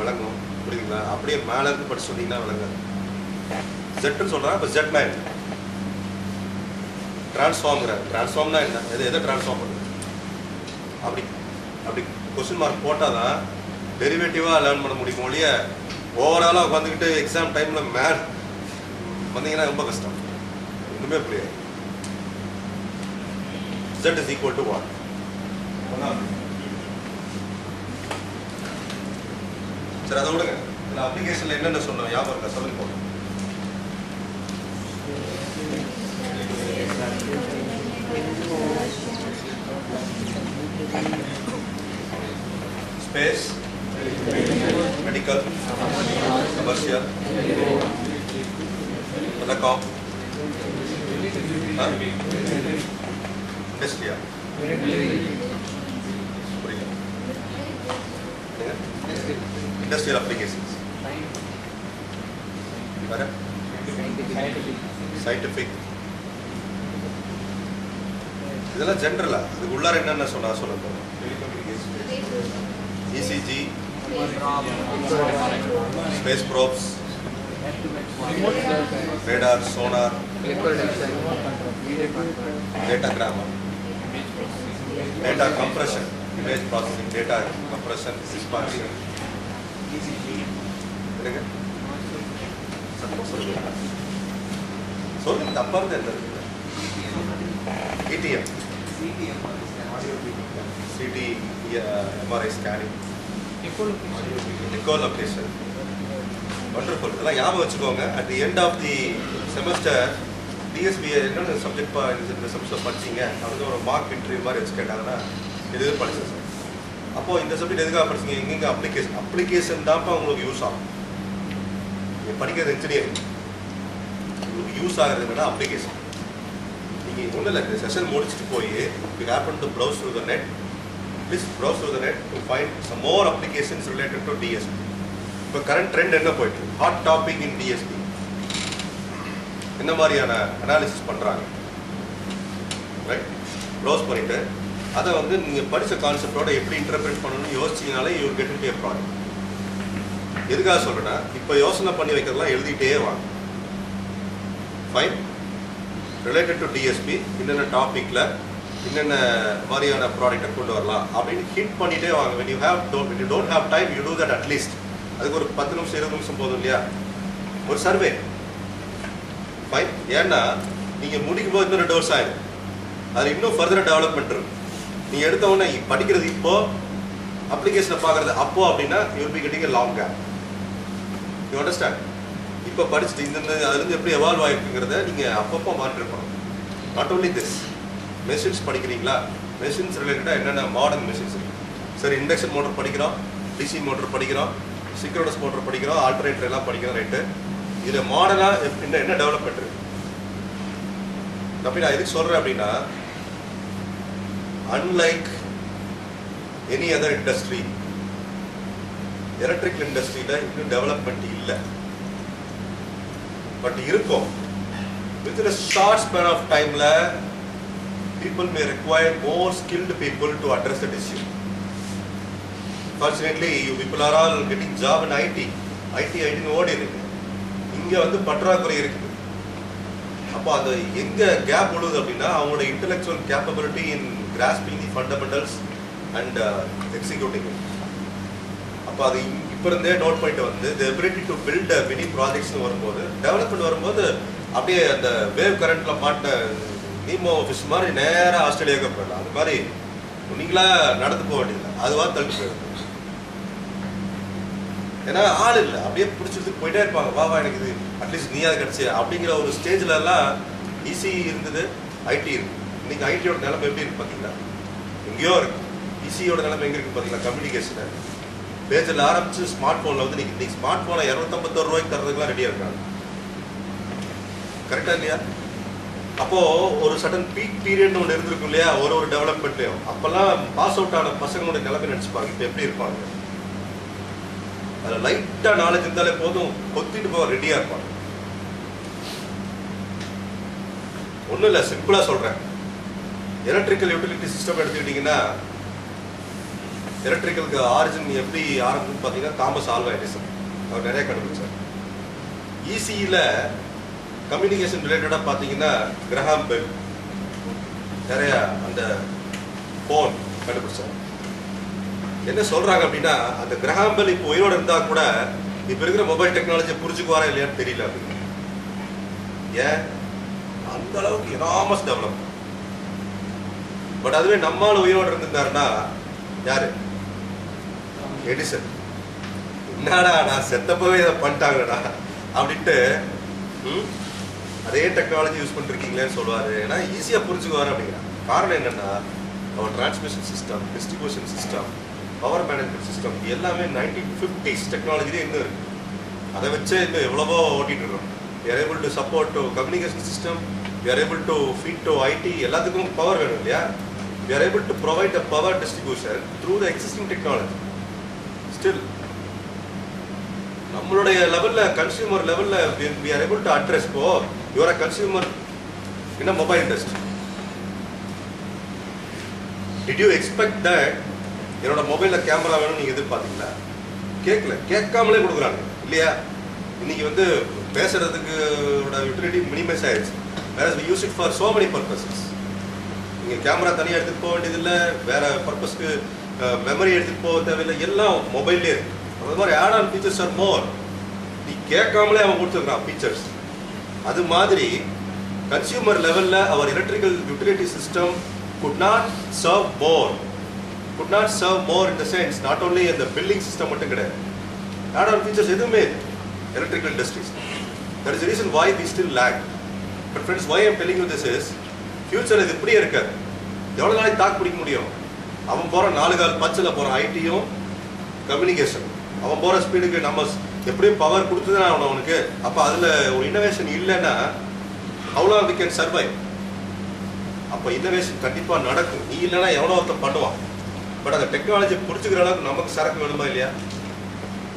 Speaker 1: விளங்கும். புரியுதுங்களா? அப்படியே மேலே இருந்து படிச்சு சொன்னீங்கன்னா விளங்காது. ஜெட்னு சொல்கிறாங்க. இப்போ ஜெட் மேன் டிரான்ஸ்ஃபார்ம்னா என்ன? எதை டிரான்ஸ்ஃபார்ம் பண்ணுது? அப்படி கொஸ்டின் மார்க் போட்டால் தான் டெரிவேட்டிவாக லேர்ன் பண்ண முடியும். ஒழிய ஓவராலாக உட்காந்துக்கிட்டு எக்ஸாம் டைமில் மேன் வந்தீங்கன்னா ரொம்ப கஷ்டம், ஒன்றுமே புரியாது. Z is equal to what? சரி அதை விடுங்க. இதில் அப்ளிகேஷனில் என்னென்ன சொன்னோம் ஞாபகம் இருக்கா? சொல்லுங்க போகணும். ஸ்பேஸ், மெடிக்கல், கமர்ஷியல், டெலிகாம், இண்டஸ்ட்ரியா, புரியல, இண்டஸ்ட்ரியல் அப்ளிகேஷன்ஸ், வேற சயின்டிஃபிக், இதெல்லாம் ஜென்ரலா. அதுக்கு உள்ளார என்னென்ன சொன்னா சொல்ல போறோம். ECG, space probes, radar, sonar, data grammar, data compression, image processing, data compression, expansion. சொல்லுங்க, தப்பா இருந்தா என்ன இருக்கு? ETM, CT, MRI scanning, echolocation. Wonderful. இதெல்லாம் ஞாபகம் வச்சுக்கோங்க. At the end of the semester DSP என்னென்ன சப்ஜெக்ட் இந்த செமஸ்டர் படிச்சிங்க அப்படின்னு ஒரு மார்க் இன்டர்வியூ மாதிரி வச்சு கேட்டாங்கன்னா இது படிச்சேன் சார். அப்போது இந்த சப்ஜெக்ட் எதுக்காக படிச்சிங்க? எங்கெங்கே அப்ளிகேஷன் தான்ப்பா உங்களுக்கு யூஸ் ஆகும். நீங்கள் படிக்கிறது இன்ஜினியரிங், உங்களுக்கு யூஸ் ஆகிறது என்னன்னா அப்ளிகேஷன். நீங்கள் ஒன்றும் இல்லை, இந்த செஷன் முடிச்சுட்டு போய் you happen to browse through the net. Please browse through the net to find some more applications related to DSP. இப்போ கரண்ட் ட்ரெண்ட் என்ன போயிட்டு இருக்கு? ஹாட் டாபிக் இன் DSP. என்ன மாதிரியான அனாலிசிஸ் பண்ணுறாங்க, ரைட்? ப்ரௌஸ் பண்ணிவிட்டு அதை வந்து நீங்கள் படித்த கான்செப்டோட எப்படி இன்டர்பிரேட் பண்ணணும்னு யோசிச்சிங்கனாலே you get into a product. எதுக்காக சொல்கிறேன்னா, இப்போ யோசனை பண்ணி வைக்கிறதுலாம் எழுதிட்டே வாங்க. ஃபைன், ரிலேட்டட் டு டிஎஸ்பி என்னென்ன டாப்பிக்கில் என்னென்ன மாதிரியான ப்ராடக்டை கொண்டு வரலாம் அப்படின்னு ஹிண்ட் பண்ணிகிட்டே வாங்க. when you don't have time, you do that at least. அதுக்கு ஒரு 10 நிமிஷம் 20 நிமிஷம் போதும் இல்லையா? ஒரு சர்வே. ஃபைன். ஏன்னா நீங்கள் முடிக்கும் போது இன்னும் 2 வருஷம் ஆயிடும். அது இன்னும் ஃபர்தராக டெவலப்மெண்ட் இருக்கும். நீங்கள் எடுத்த உடனே படிக்கிறது இப்போ, அப்ளிகேஷனை பார்க்குறது அப்போ அப்படின்னா you will be getting a long gap. You understand? இப்போ படிச்சுட்டு இந்த அதுலேருந்து எப்படி எவால்வ் ஆகிருக்குங்கிறத நீங்கள் அப்பப்போ மாற்றிருக்கணும். நாட் ஓன்லி திஸ், மெஷின்ஸ் படிக்கிறீங்களா? மெஷின்ஸ் ரிலேட்டடாக என்னென்ன மாடர்ன் மெஷின்ஸ் இருக்குது. சரி, இண்டக்ஷன் மோட்டர் படிக்கிறோம், டிசி மோட்டர் படிக்கிறோம், சிக்ரோனஸ் மோட்டர் படிக்கிறோம், ஆல்டர்னேட்டர் எல்லாம் படிக்கிறோம், ரைட்டு. இதில் மாடர்னாக என்ன டெவலப்மெண்ட் இருக்குது அப்படி நான் எதுக்கு சொல்கிறேன் அப்படின்னா, unlike any other industry, electrical இண்டஸ்ட்ரியில் இன்னும் டெவலப்மெண்ட் இல்லை. பட் இருக்கும். Within a short span of timeல people may require more skilled people to address the issue. Fortunately, you people are all getting job in IT ஓடி இருக்கு. இங்கே வந்து பற்றாக்குறை இருக்குது. அப்போ அது எங்கே கேப் விடுது அப்படின்னா, அவங்களோட intellectual capability in grasping the fundamentals and executing. அப்போ அது இப்போ இருந்தே நோட் பண்ணிட்டு வந்து the ability to build mini ப்ராஜெக்ட்ஸ்னு வரும்போது, டெவலப்மெண்ட் வரும்போது அப்படியே அந்த வேவ் கரண்ட்டில் மாட்ட நீமோ ஆஃபீஸ் மாதிரி நேராக ஆஸ்திரேலியாவுக்கு போயிடலாம். அது மாதிரி நீங்களா நடந்து போக வேண்டியதில்லை, அதுவாக தள்ளி போயிடும். ஏன்னா ஆள் இல்லை, அப்படியே பிடிச்சிட்டு போயிட்டே இருப்பாங்க. வா எனக்கு இது அட்லீஸ்ட் நீயாவது கிடச்சி அப்படிங்கிற ஒரு ஸ்டேஜ்லலாம் இசி இருந்தது, ஐடி இருக்குது. இன்னைக்கு ஐடியோட நிலைமை எப்படி இருக்கு பார்த்தீங்களா? எங்கேயோ இருக்கு. இசியோட நிலைமை எங்கே இருக்குது பார்த்தீங்களா? கம்யூனிகேஷனை பேஜில் ஆரம்பிச்சு ஸ்மார்ட் ஃபோனில் வந்து இன்னைக்கு ஸ்மார்ட் ஃபோனை 251 ரூபாய்க்கு தரதுக்குலாம் ரெடியாக இருக்காங்க. கரெக்டாக இல்லையா? அப்போது ஒரு சடன் பீக் பீரியட்னு ஒன்று இருந்திருக்கும் இல்லையா? ஒரு டெவலப்மெண்ட்லேயும் அப்போல்லாம் பாஸ் அவுட் ஆன பசங்களோட நிலைமை நினச்சிப்பாங்க இப்போ எப்படி இருப்பாங்க. அதில் லைட்டாக நாலேஜ் இருந்தாலே போதும், கொத்திட்டு போக ரெடியாக இருப்பாங்க. ஒன்றும் இல்லை, சிம்பிளாக சொல்கிறேன். எலக்ட்ரிக்கல் யூட்டிலிட்டி சிஸ்டம் எடுத்துக்கிட்டிங்கன்னா, எலக்ட்ரிக்கலுக்கு ஆரிஜின் எப்படி ஆரம்பிச்சுன்னு பார்த்தீங்கன்னா தாமஸ் ஆல்வா எடிசன் அவர் நிறைய கண்டுபிடிச்சார். இசியில் கம்யூனிகேஷன் ரிலேட்டடாக பார்த்தீங்கன்னா கிரஹாம் பெல் நிறைய அந்த ஃபோன் கண்டுபிடிச்சார். என்ன சொல்கிறாங்க அப்படின்னா, அந்த கிரஹாம் பெல் இப்போ உயிரோடு இருந்தால் கூட இப்போ இருக்கிற மொபைல் டெக்னாலஜியை புரிஞ்சுக்குவாரா இல்லையான்னு தெரியல. அப்படின்னு ஏன் அந்த அளவுக்கு எனாமஸ் டெவலப். பட் அதுவே நம்மால் உயிரோடு இருந்திருந்தாருன்னா யாரு? எடிசன். என்னடா நான் செத்தப்பவே இதை பண்ணிட்டாங்கடா அப்படின்ட்டு அதே டெக்னாலஜி யூஸ் பண்ணிருக்கீங்களேன்னு சொல்லுவாரு. ஏன்னா ஈஸியாக புரிஞ்சுக்குவாரு அப்படிங்கிற காரணம் என்னன்னா அவர் transmission system, distribution system, power management system எல்லாமே 1950s டெக்னாலஜிலே இன்னும் இருக்கு. அதை வச்சே இன்னும் எவ்வளவோ ஓட்டிட்டு இருக்கோம். We are able to support to communication system, we are able to feed to IT, எல்லாத்துக்கும் பவர் வேணும் இல்லையா? We are able to provide the power distribution through the existing technology. Still நம்மளுடைய லெவல்ல கன்சியூமர் லெவல்ல we are able to address இப்போ you are a consumer in a mobile industry. Did you expect that என்னோட மொபைலில் கேமரா வேணும் நீங்கள் எதிர்பார்த்தீங்களா? கேட்கல, கேட்காமலே கொடுக்குறாங்க இல்லையா? இன்னைக்கு வந்து பேசுறதுக்கு யூட்டிலிட்டி மினிமைஸ் ஆயிடுச்சு. வேற we use it for so many purposes. நீங்கள் கேமரா தனியாக எடுத்துகிட்டு போக வேண்டியதில்லை, வேற பர்பஸ்க்கு மெமரி எடுத்துகிட்டு போக தேவையில்லை, எல்லாம் மொபைல்லே இருக்கு. அது மாதிரி add on features are more. நீ கேட்காமலே அவன் கொடுத்துருக்கான் ஃபீச்சர்ஸ். அது மாதிரி கன்சியூமர் லெவலில் அவர் electrical utility system could not serve more. Could not serve more in the sense not only in the billing system மட்டும் கிடையாது, add on features எதுவுமே electrical industries. That is the reason why we still lag. But friends, why I am telling you this is future இது இப்படியே இருக்காது. எவ்வளோ நாளைக்கு தாக்கு பிடிக்க முடியும்? அவன் போகிற 4 கால் பச்சில் போகிற ஐடியும் கம்யூனிகேஷன், அவன் போகிற ஸ்பீடுக்கு நம்ம எப்படியும் பவர் கொடுத்து தான் ஆகணும் அவனுக்கு. அப்போ அதில் ஒரு இன்னோவேஷன் இல்லைன்னா அவ்வளோ we can survive. அப்போ இன்னோவேஷன் கண்டிப்பாக நடக்கும். நீ இல்லைன்னா எவ்வளோ ஒருத்தன் பண்ணுவான். பட் அந்த டெக்னாலஜி புரிஞ்சுக்கிற அளவுக்கு நமக்கு சரக்கு வேணுமா இல்லையா?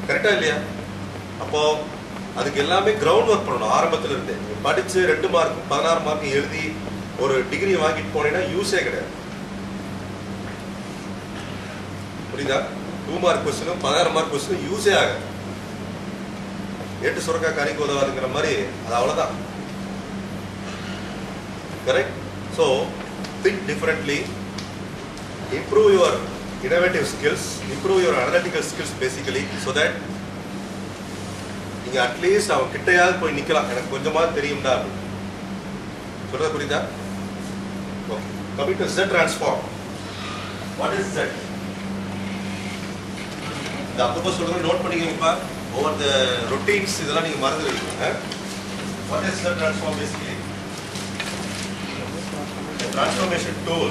Speaker 1: கரெக்டாக இல்லையா? அப்போது அதுக்கு எல்லாமே கிரவுண்ட் ஒர்க் பண்ணணும் ஆரம்பத்தில் இருந்து. படித்து 2 மார்க் 16 மார்க் எழுதி ஒரு டிகிரி வாங்கிட்டு போனீங்கன்னா யூஸே கிடையாது. புரியுதா? 2 மார்க் கொஸ்டினும் 16 மார்க் கொஸ்டினும் யூஸே ஆகாது. ஏட்டு சுரக்கா கறிக்கு உதவாதுங்கிற மாதிரி அது அவ்வளோதான். Correct? So, think differently, improve your innovative skills, improve your analytical skills basically, so that நீங்கள் அட்லீஸ்ட் அவன் கிட்டையாவது போய் நிற்கலாம், எனக்கு கொஞ்சமாவது தெரியும்டா அப்படின்னு சொல்றது. புரியுதா? Okay, coming to Z transform. What is Z? இந்த அப்பப்போ சொல்றது நோட் பண்ணிக்கோங்கப்பா. ஓவர் த ரொட்டீன்ஸ் இதெல்லாம் நீங்கள் மறந்துடுவீங்க. What is Z transform basically? Transformation tool.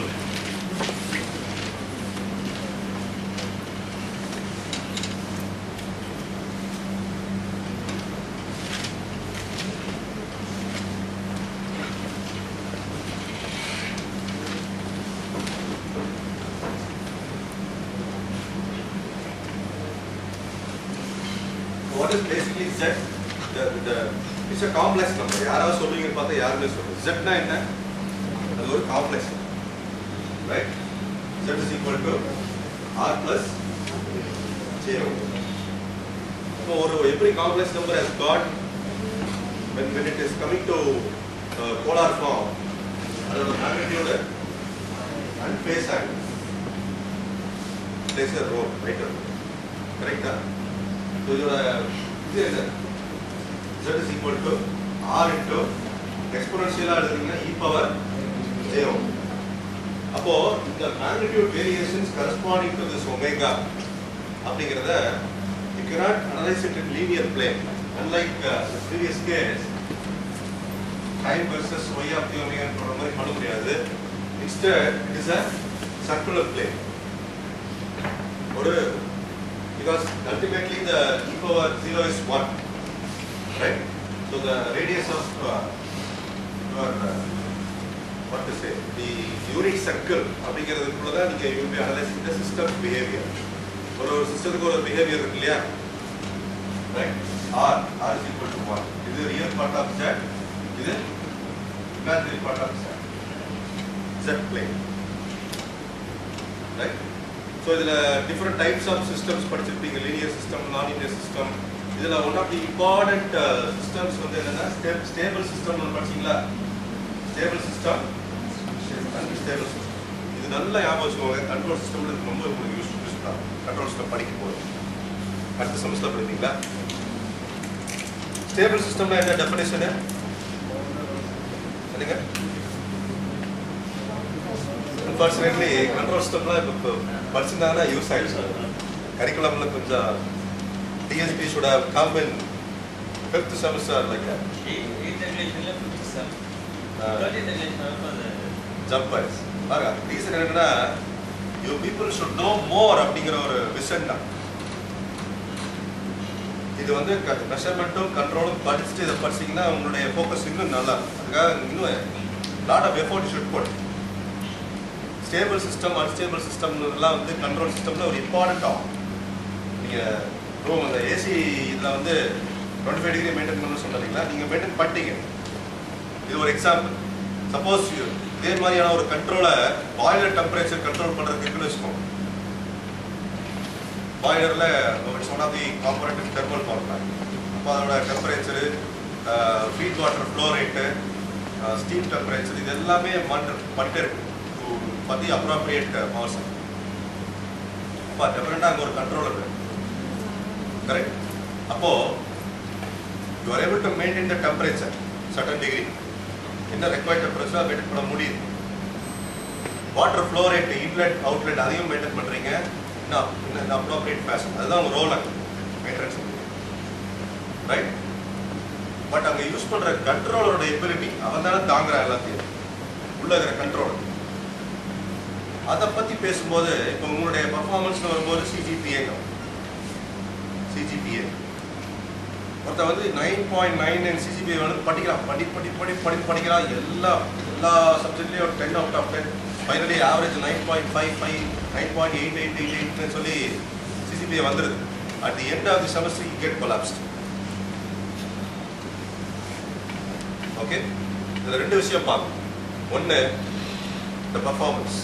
Speaker 1: What is basically Z? It's a complex number. யாராவது சொல்றீங்கன்னு பார்த்தா யாருமே சொல்றது. Z னா என்ன? அது ஒரு complex, right? Z is equal to R plus J. So ஒரு every complex number has got when it is coming to polar form, அதோட magnitude and phase angle plays a role, right? கரெக்டா? So இதோட இது என்ன? Z is equal to R into exponential எழுதுறீங்கன்னா e power j. அப்போ இந்த magnitude variations corresponding to this omega அப்படிங்கறத you cannot analyze it in linear plane. Unlike the previous case, time versus y of the omega போற மாதிரி பண்ண முடியாது. Instead, it is a circular plane. Because ultimately the e power 0 is 1, right? So the radius of what to say, the unit circle அப்படிங்கிறதுக்குள்ள தான் நீங்க you will be analyzing the system behavior. ஒரு சிஸ்டத்துக்கு ஒரு behavior இருக்கு இல்லையா? Right? R is equal to 1. இது real part of Z, இது imaginary part of Z plane. Right? So இதுல different types of systems படிச்சிருப்பீங்க. linear system, non-linear system. இதுல one of the important systems வந்து என்னன்னா stable system னு படிச்சீங்களா? Stable system and unstable system. இது நல்லா ஞாபகம் வச்சுக்கோங்க. கண்ட்ரோல் சிஸ்டம்ல இது ரொம்ப உங்களுக்கு யூஸ்ஃபுல்லா. கண்ட்ரோல் சிஸ்டம் படிக்கும் போது அடுத்த செமஸ்டர்ல படிப்பீங்களா? ஸ்டேபிள் சிஸ்டம்னா என்ன டெஃபினிஷன்? சொல்லுங்க. Unfortunately, control system இப்போ படிச்சிருந்தாங்கன்னா யூஸ் ஆயிடுச்சு. கரிக்குலம்ல கொஞ்சம் DSP should have come in 5th semester like that. Jumpers. பாருங்க ரீசன் என்னன்னா you people should know more அப்படிங்கிற ஒரு விஷன் தான். இது வந்து மெஷர்மெண்ட்டும் கண்ட்ரோலும் படிச்சுட்டு இதை படிச்சிங்கன்னா உங்களுடைய ஃபோக்கஸ் இன்னும் நல்லா அதுக்காக இன்னும் lot of effort should put. Stable system unstable சிஸ்டம்லாம் வந்து கண்ட்ரோல் சிஸ்டம்ல ஒரு இம்பார்ட்டன்ட் ஆகும். நீங்கள் ரூம் அந்த ஏசி இதில் வந்து 25 டிகிரி மெயின்டைன் பண்ணணும்னு சொன்னீங்களா, நீங்கள் மெயின்டைன் பண்ணிட்டீங்க. இது ஒரு எக்ஸாம்பிள். சப்போஸ் இதே மாதிரியான ஒரு கண்ட்ரோலை பாய்லர் டெம்பரேச்சர் கண்ட்ரோல் பண்ணுறதுக்கு இருக்குன்னு வச்சுக்கோங்க. பாய்லரில் it's one of the component in thermal power plant. அப்போ அதோட temperature, feed water flow rate, steam temperature இது எல்லாமே பண்ணிட்டே இருக்கு for the appropriate power supply. அப்போ டெஃபினட்டாக அங்கே ஒரு கண்ட்ரோலர் இருக்கு. கரெக்ட். அப்போது you are able to maintain the temperature certain degree. என்ன ரெக்வயர்ட் டெம்பரேச்சர் மெயின்டைன் பண்ண முடியுது. Water flow rate, inlet outlet அதையும் மெயின்டைன் பண்ணுறீங்க in appropriate fashion. அதுதான் உங்கள் ரோல் அங்கே மெயின்டெனன்ஸ். ரைட். பட் அங்கே யூஸ் பண்ணுற கண்ட்ரோலரோட எபிலிட்டி அவன் தானே தாங்குறான் எல்லாத்தையும் உள்ள இருக்கிற கண்ட்ரோலர். அதை பற்றி பேசும்போது இப்போ உங்களுடைய பர்ஃபார்மன்ஸில் வரும்போது சிஜிபிஏ ஒருத்தர் வந்து 9.99 சிஜிபிஏ வந்து படிக்கிறான். படிக்கிறான். எல்லா சப்ஜெக்ட்லேயும் ஒரு 10 out of 10. ஃபைனலி ஆவரேஜ் 9.55 9.8888 சொல்லி சிஜிபிஏ வந்துடுது. At the end of the semester you get collapsed. Okay, இதில் 2 விஷயம் பார்க்கணும். ஒன்று இந்த பர்ஃபார்மன்ஸ்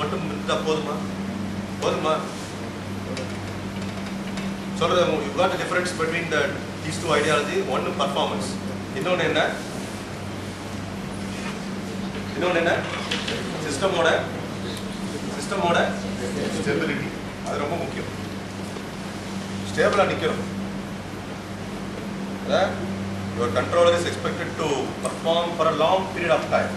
Speaker 1: மட்டும் இருந்தால் போதுமா சொல்றது. You got a difference between these two ideology. ஒன்று பர்ஃபார்மன்ஸ், இன்னொன்று என்ன சிஸ்டமோட ஸ்டெபிலிட்டி. அது ரொம்ப முக்கியம். ஸ்டேபிளா நிற்கணும். Your controller is expected to perform for a long period of time.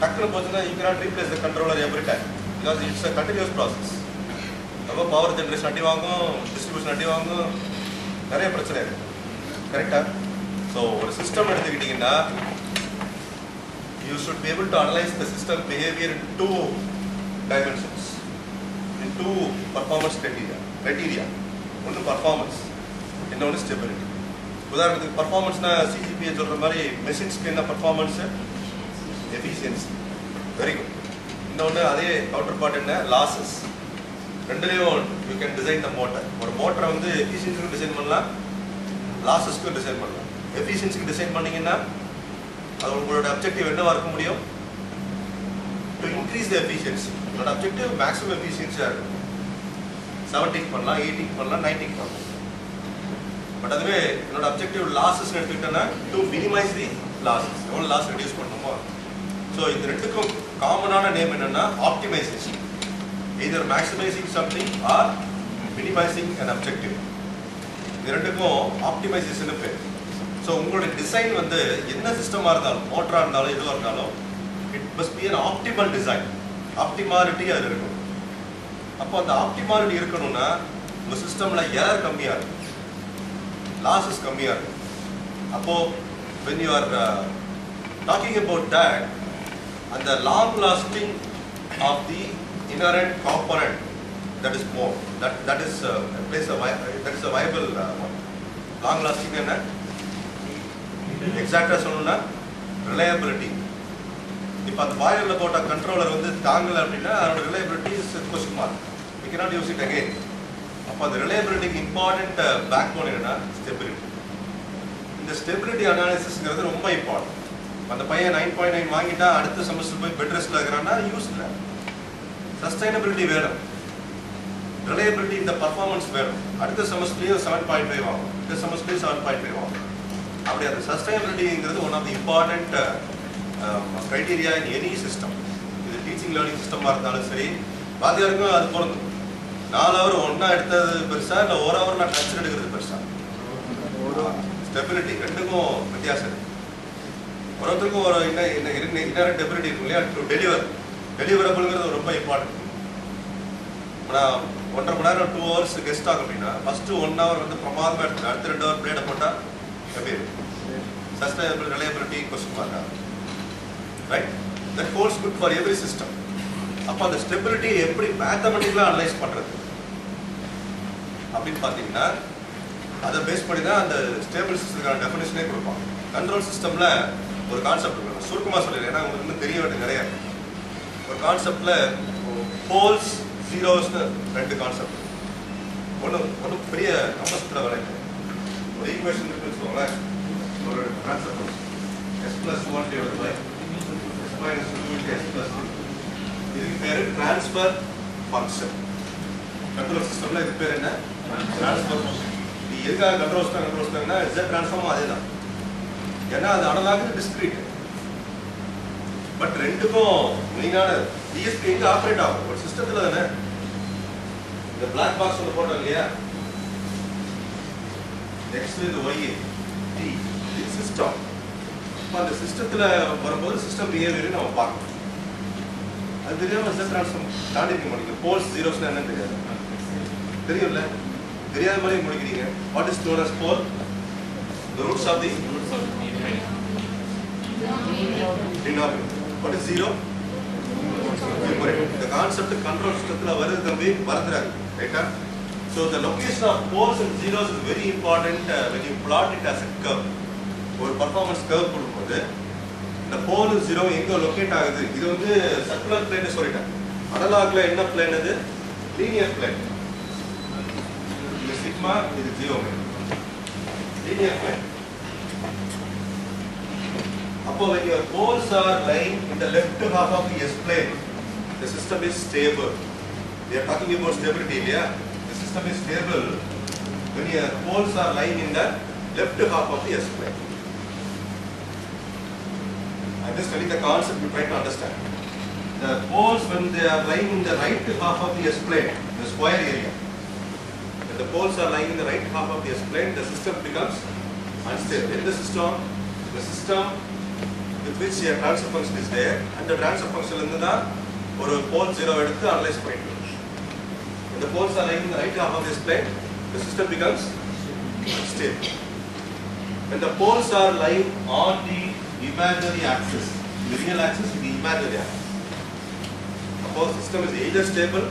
Speaker 1: டக்குன்னு போச்சுன்னா you cannot replace the controller every time because it's a continuous process. அப்போ பவர் ஜென்ரேஷன் அடி வாங்கும், டிஸ்ட்ரிபியூஷன் அடி வாங்கும், நிறைய பிரச்சனை இருக்கு. கரெக்டா? ஸோ ஒரு சிஸ்டம் எடுத்துக்கிட்டிங்கன்னா you should be able to analyze the system behavior in 2 dimensions, in 2 performance criteria. ஒன்று பர்ஃபார்மன்ஸ், இன்னொன்று ஸ்டெபிலிட்டி. உதாரணத்துக்கு பர்ஃபார்மன்ஸ்னா சிஜிபிஏ சொல்கிற மாதிரி மெஷின்ஸ்க்கு என்ன பர்ஃபார்மன்ஸு, எஃபிஷியன்சி. Very good. இன்னொன்று அதே கவுண்டர் பார்ட் என்ன, லாசஸ். ரெண்டுலேயும் you can design the motor. ஒரு மோட்டரை வந்து எஃபிஷியன்சிக்கு டிசைன் பண்ணலாம், லாசஸ்க்கும் டிசைன் பண்ணலாம். எஃபிஷியன்சிக்கு டிசைன் பண்ணிங்கன்னா அது உங்களோட அப்ஜெக்டிவ் என்னவா இருக்க முடியும், டு இன்க்ரீஸ் த எஃபிஷியன்சி. உங்களோட அப்ஜெக்டிவ் மேக்ஸிமம் எஃபிஷியன்சியாக இருக்கும். 70 பண்ணலாம், 80 பண்ணலாம், 90 பண்ணலாம். பட் அதுவே என்னோட அப்ஜெக்டிவ் லாஸஸ் எடுத்துக்கிட்டேன்னா டு மினிமைஸ் தி லாஸஸ், எவ்வளோ லாஸ் ரெடியூஸ் பண்ணணுமோ. ஸோ இது ரெண்டுக்கும் காமனான நேம் என்னன்னா optimisation. either maximizing something or minimizing an objective. இது ரெண்டுக்கும் ஆப்டிமைசேஷன் பேர். ஸோ உங்களுடைய டிசைன் வந்து என்ன சிஸ்டமாக இருந்தாலும், மோட்டராக இருந்தாலும் எதுவாக இருந்தாலும், it must be an optimal design. Optimality அதில் இருக்கும். அப்போ அந்த ஆப்டிமாலிட்டி இருக்கணும்னா உங்கள் சிஸ்டமில் எரர் கம்மியாக இருக்கும், லாஸஸ் கம்மியாக இருக்கும். அப்போது when you are talking about that, அந்த long lasting of the inherent component, that is more, that is a viable one. Long lasting என்ன எக்ஸாக்டாக சொல்லணும்னா ரிலையபிலிட்டி. இப்போ அந்த பாய்லரில் போட்ட கண்ட்ரோலர் வந்து தாங்கலை அப்படின்னா அதோட reliability is question mark. we cannot use it again. அப்போ அந்த ரிலையபிலிட்டிக்கு இம்பார்ட்டன்ட் பேக் போன் என்னன்னா ஸ்டெபிலிட்டி. இந்த ஸ்டெபிலிட்டி அனாலிசிஸ்ங்கிறது ரொம்ப இம்பார்ட்டன்ட். அந்த பையன் 9.9 வாங்கிட்டா அடுத்த செமஸ்டர் போய் பெட் ரெஸ்ட்ல இருக்கிறான்னா யூஸ் இல்லை. சஸ்டைனபிலிட்டி வேணும், ரிலையபிலிட்டி இந்த பர்ஃபார்மன்ஸ் வேணும். அடுத்த செமஸ்டர்லேயும் 7.5 ஆகும், இந்த செமஸ்டர்லேயும் 7.5 ஆகும். அப்படி அந்த சஸ்டைனபிலிட்டிங்கிறது one of the important criteria in any system. இது டீச்சிங் லேர்னிங் சிஸ்டமாக இருந்தாலும் சரி, வாத்தியாருக்கும் அது பொருந்தும். 4 ஹவர் ஒன்றா எடுத்தது பெருசா இல்லை 1 ஹவர் நான் டச் எடுக்கிறது பெருசா? ஸ்டெபிலிட்டி ரெண்டுக்கும் வித்தியாசம் இருக்கு. ஒருத்தருக்கும் ஒரு இன்னொரு டெபிலிட்டி இருக்கும் இல்லையா, டு டெலிவரபிள்ங்கிறது ரொம்ப இம்பார்ட்டன்ட். நான் 1.5 மணி நேரம் 2 hours கெஸ்ட் ஆகும் அப்படின்னா ஃபர்ஸ்ட் 1 hour வந்து பிரமாதமாக எடுத்து அடுத்த 2 hour பிளேட போட்டால் எப்படி இருக்கும்? சஸ்டைனபிள் ரிலையபிலிட்டி கொஸ்டின் மார்க்கா, right? That holds good for every system. அப்போ அந்த ஸ்டெபிலிட்டி எப்படி மேத்தமெட்டிக்கலாக அனலைஸ் பண்ணுறது அப்படின்னு பார்த்தீங்கன்னா அதை பேஸ் பண்ணி தான் அந்த ஸ்டேபிள் சிஸ்டத்துக்கான டெஃபினேஷனே கொடுப்பான். கண்ட்ரோல் சிஸ்டமில் ஒரு கான்செப்ட் இருக்கும், சுருக்கமாக சொல்லிடுறேன் ஏன்னா உங்களுக்கு இன்னும் தெரிய வேண்டிய நிறைய இருக்கு. ஒரு கான்செப்டில் போல்ஸ் ஜீரோஸ்னு 2 கான்செப்ட். ஒன்று பெரிய கம்பஸ்டில் வரைக்கும் ஒரு ஈக்குவேஷன் இருக்குன்னு வச்சுக்கோங்களேன். ஒரு கான்செப்ட் S+1 / S-2 S+2. இதுக்கு பேர் டிரான்ஸ்ஃபர் ஃபங்க்ஷன். கண்ட்ரோல் சிஸ்டமில் இதுக்கு பேர் என்ன? Transfer function. இது எதுக்காக கண்ட்ரோல்ஸ்னா Z டிரான்ஸ்ஃபார்மும் அதே தான். ஏன்னா அது அனலாக் டிஸ்கிரீட். பட் ரெண்டுக்கும் மெயினான டிஎஸ்பி எங்க ஆப்ரேட் ஆகும்? ஒரு சிஸ்டத்தில் தானே. இந்த பிளாக் பாக்ஸ் ஒன்று போட்டோம் இல்லையா, X with Y T இது சிஸ்டம். அந்த சிஸ்டத்தில் வரும்போது சிஸ்டம் பிஹேவியரை நம்ம பார்க்கணும். அது தெரியாமல் Z டிரான்ஸ்ஃபார்ம் தாண்டி இருக்க மாட்டீங்க. போல்ஸ் ஜீரோஸ்னா என்னன்னு தெரியாது, தெரியும்ல? தெரியாத மாதிரி முடிக்கிறீங்க. What is known as pole? The roots of the denominator. What is zero? The concept control system வருது தம்பி, மறந்துடாது, ரைட்டா? So the location of poles and zeros is very important when you plot it as a curve. ஒரு performance curve கொடுக்கும்போது இந்த pole zero எங்க லொகேட் ஆகுது? இது வந்து சர்க்குலர் பிளேன் சொல்லிட்டேன். அனலாக்ல என்ன பிளேன்? அது லீனியர் பிளேன். இது சிக்மா, இது 0 linear plane. Appo when your poles are lying in the left half of the S plane, the system is stable. We are talking about stability, yeah? The system is stable when your poles are lying in the left half of the S plane. I am just telling the concept you try to understand. The poles when they are lying in the right half of the S plane, the square area, when the poles are lying in the right half of the S plane, the system becomes unstable. In the system with which a transfer function is there, and the transfer function is ஒரு pole 0 எடுத்து analyze பண்ணிட்டு. When the poles are lying in the right half of this plane, the system becomes unstable. When the poles are lying on the imaginary axis, the real axis is the imaginary axis. Suppose the system is either stable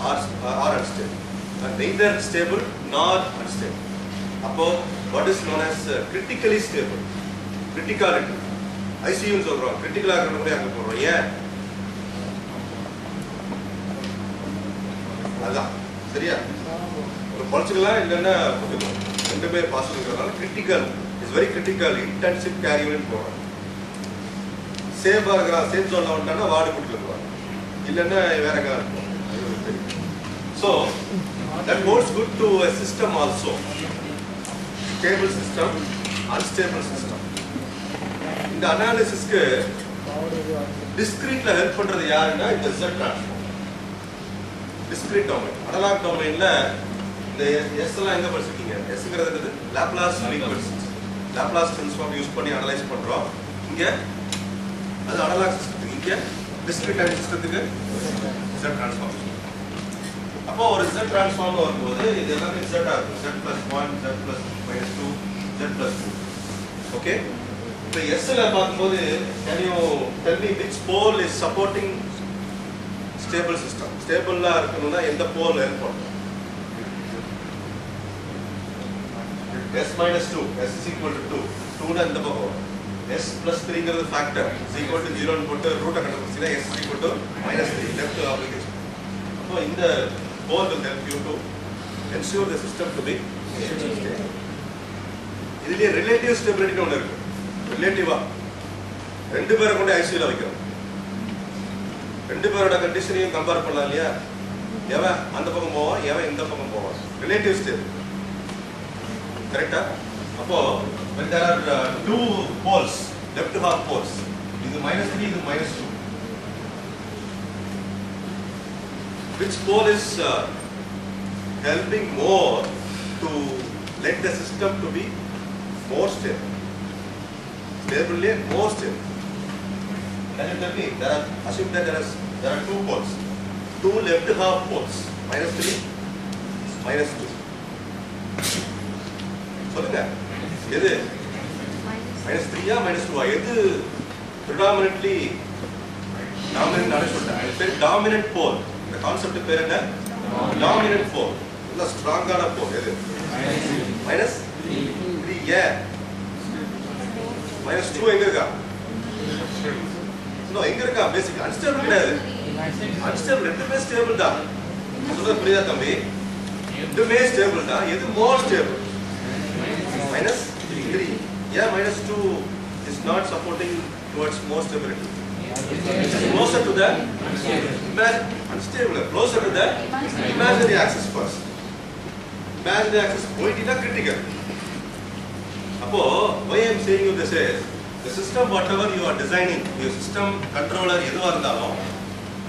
Speaker 1: or unstable, and neither stable nor unstable. Suppose what is known as critically stable. Criticality. ICU ன்னு சொல்றோம். கிரிட்டிக்கலா இருக்கிற மாதிரி அங்க போறோம். ஏன்? அதான் சரியா? ஒரு பொலிட்டிக்கலா இல்லைன்னா ரெண்டுமே பாசிட்டிவ் இருக்கிறதுனால critical is very critical intensive கேரியர்னு போறோம். சேஃபா இருக்கிறா, சேஃப் ஜோன்ல வந்துட்டானா வார்டு கூட்டிட்டு வருவாங்க, இல்லைன்னா வேற எங்க இருக்கும். So that holds good to a system also. Stable system, unstable system. இந்த அனாலிசிஸ்க்கு டிஸ்கிரீட்ல ஹெல்ப் பண்றது யாருன்னா இந்த Z transform. Discrete domain, analog டொமைன்ல இந்த S எல்லாம் எங்க படிச்சிருக்கீங்க? Sங்கிறது என்னது? Laplace frequency. Laplace transform use பண்ணி அனலைஸ் பண்றோம். இங்க அது அனலாக் சிஸ்டத்துக்கு, இங்க டிஸ்கிரீட் டைம் சிஸ்டத்துக்கு Z டிரான்ஸ்ஃபார்ம். அப்போ ஒரு Z டிரான்ஸ்ஃபார்ம் வரும்போது இது எல்லாமே Z ஆ இருக்கும். Z+1, Z+-2, Z+2. ஓகே? இப்போ S-ல பார்க்கும்போது can you tell me which pole is supporting stable system? ஸ்டேபிளா இருக்கணும்னா எந்த pole ஹெல்ப் பண்ணும்? S-2, S is equal to 2. 2 னா இந்த பக்கம். S+3ங்கிறது ஃபேக்டர் is equal to 0 ன்னு போட்டு ரூட்டை கண்டுபிடிச்சீங்கன்னா S is equal to -3 left application. அப்போ இந்த pole will help you to ensure the system to be stable. இதுலயே ரிலேட்டிவ் ஸ்டெபிலிட்டி ஒன்று இருக்கு. ரிலேட்டிவா ரெண்டு பேரை கொண்டு ஐசியூல வைக்கிறோம். ரெண்டு பேரோட கண்டிஷனையும் கம்பேர் பண்ணலாம் இல்லையா? எவன் அந்த பக்கம் போவான், எவன் இந்த பக்கம் போவான். ரிலேட்டிவ் ஸ்டேபிள், கரெக்டா? அப்போ when there are two poles, left half poles, இது -3, இது -2, which pole is helping more to let the system to be more stable? Stably more stable. Can you tell me? Assume that there are two poles. two left half poles. -3, -2. சொல்லுங்க எது -3 -2 எது predominantly dominant னு சொல்றேன். இது பேர் dominant pole. இந்த கான்செப்ட் பேர் என்ன? dominant pole. நல்ல ஸ்ட்ராங்கான pole எது? -3 ஏன்? -2 எங்க இருக்கா? நோ எங்க இருக்கா? பேசிக் அன்ஸ்டேபிள் கிடையாது. அன்ஸ்டேபிள் ரெண்டுமே ஸ்டேபிள் தான். சொல்றது புரியுதா தம்பி? ரெண்டுமே ஸ்டேபிள் தான். எது மோர் stable? -3. Yeah, -2 is not supporting towards more stability. It is closer to the unstable, closer to the imaginary axis first. Imaginary axis point is critical. Appo, why I am saying you this is, the system whatever you are designing, your system controller எதுவா இருந்தாலும்,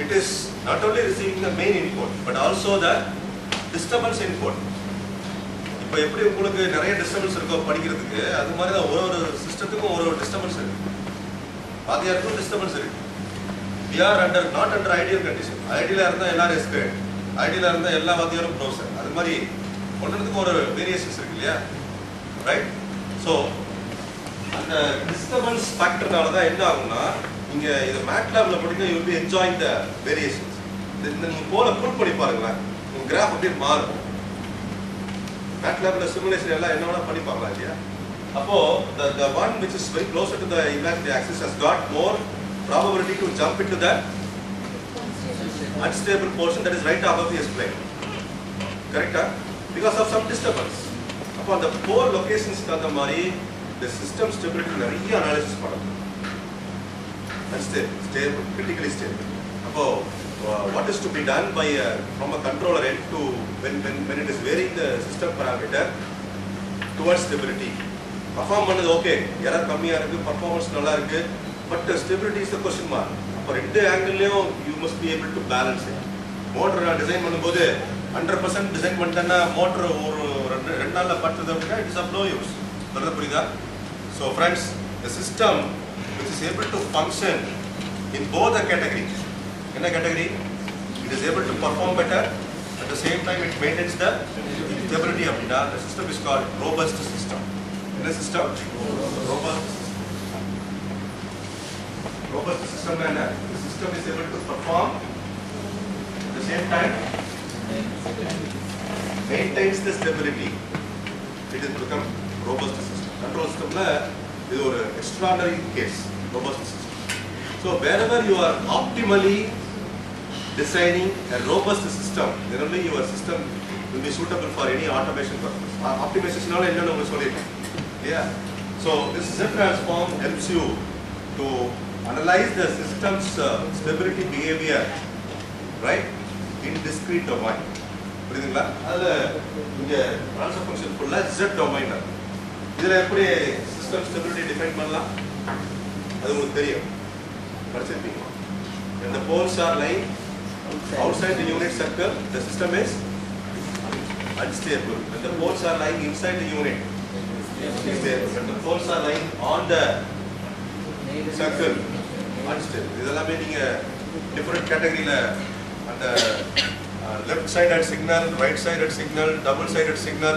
Speaker 1: it is not only receiving the main input, but also the disturbance input. இப்போ எப்படி உங்களுக்கு நிறைய டிஸ்டர்பன்ஸ் இருக்கோ படிக்கிறதுக்கு, அது மாதிரி தான் ஒரு சிஸ்டத்துக்கும் ஒரு டிஸ்டர்பன்ஸ் இருக்கு. வாத்தியாருக்கும் டிஸ்டர்பன்ஸ் இருக்கு. We are not under ideal condition. ஐடியலா இருந்தா எல்லாரும் எஸ்கேட், ஐடியலா இருந்தா எல்லா வாத்தியாரும் ப்ரொஃபசர். அது மாதிரி ஒன்றுத்துக்கும் ஒரு வேரியேஷன்ஸ் இருக்கு இல்லையா, ரைட்? ஸோ அந்த டிஸ்டர்பன்ஸ் ஃபேக்டர்னால தான் என்ன ஆகும்னா, நீங்க இதை மேட்லாப்ல படிக்க you will B enjoying the variations. இந்த நீங்க போல புல் பண்ணி பாருங்களேன், உங்க கிராஃப் அப்படியே மாறும். மேட்லாப்ல சிமுலேஷன் எல்லாம் என்ன வேணா பண்ணி பார்க்கலாம் இல்லையா? அப்போ the one which is very closer to the imaginary axis has got more probability to jump into the unstable portion that is right above the S-plane. Correct? Because of some disturbance. அப்போ அந்த 4 locations தகுந்த மாதிரி the system stability நிறைய அனாலிசிஸ் பண்ணணும். Unstable, stable, critically stable. அப்போ what is to be done by from a controller end to when it is varying the system parameter towards stability. Perform பண்ணது ஓகே, எரர் கம்மியா இருக்கு, performance நல்லா இருக்கு, but stability is the question mark. அப்போ ரெண்டு ஆங்கிள்லயும் you must be able to balance it. Motor நான் டிசைன் பண்ணும்போது 100% டிசைன் பண்ணிட்டேன்னா மோட்டர் ஒரு ரெண்டு நாள்ல படுத்தது அப்படின்னா it is of no use. சொல்றது புரியுதா? So friends, the system which is able to function in both the categories. என்ன category? It is able to perform better, at the same time it maintains the stability அப்படின்னா the system is called robust system. என்ன system? Robust system. Robust system na the system is able to perform at the same time maintains the stability. It is become robust system. Control system la இது ஒரு extraordinary case, robust system. So wherever you are optimally designing a robust system, then only your system will be suitable for any automation purpose. Optimization all enna namu solirukku. Yeah. So this Z transform helps you to analyze the system's stability behavior, right, in discrete domain. புரியுதுங்களா? அதுல இங்க ட்ரான்ஸ்ஃபர் ஃபங்க்ஷன் ஃபுல்லா Z டொமைன். இதுல எப்படி சிஸ்டம் ஸ்டெபிலிட்டி டிஃபைன் பண்ணலாம்? அது உங்களுக்கு தெரியும், படிச்சிருப்பீங்க. When the poles are lying outside the unit circle, the system is unstable. When the poles are lying inside the unit, stable. When the poles are lying on the circle, unstable. இதெல்லாமே நீங்க different categoryல அந்த left sided signal, right sided signal, double sided signal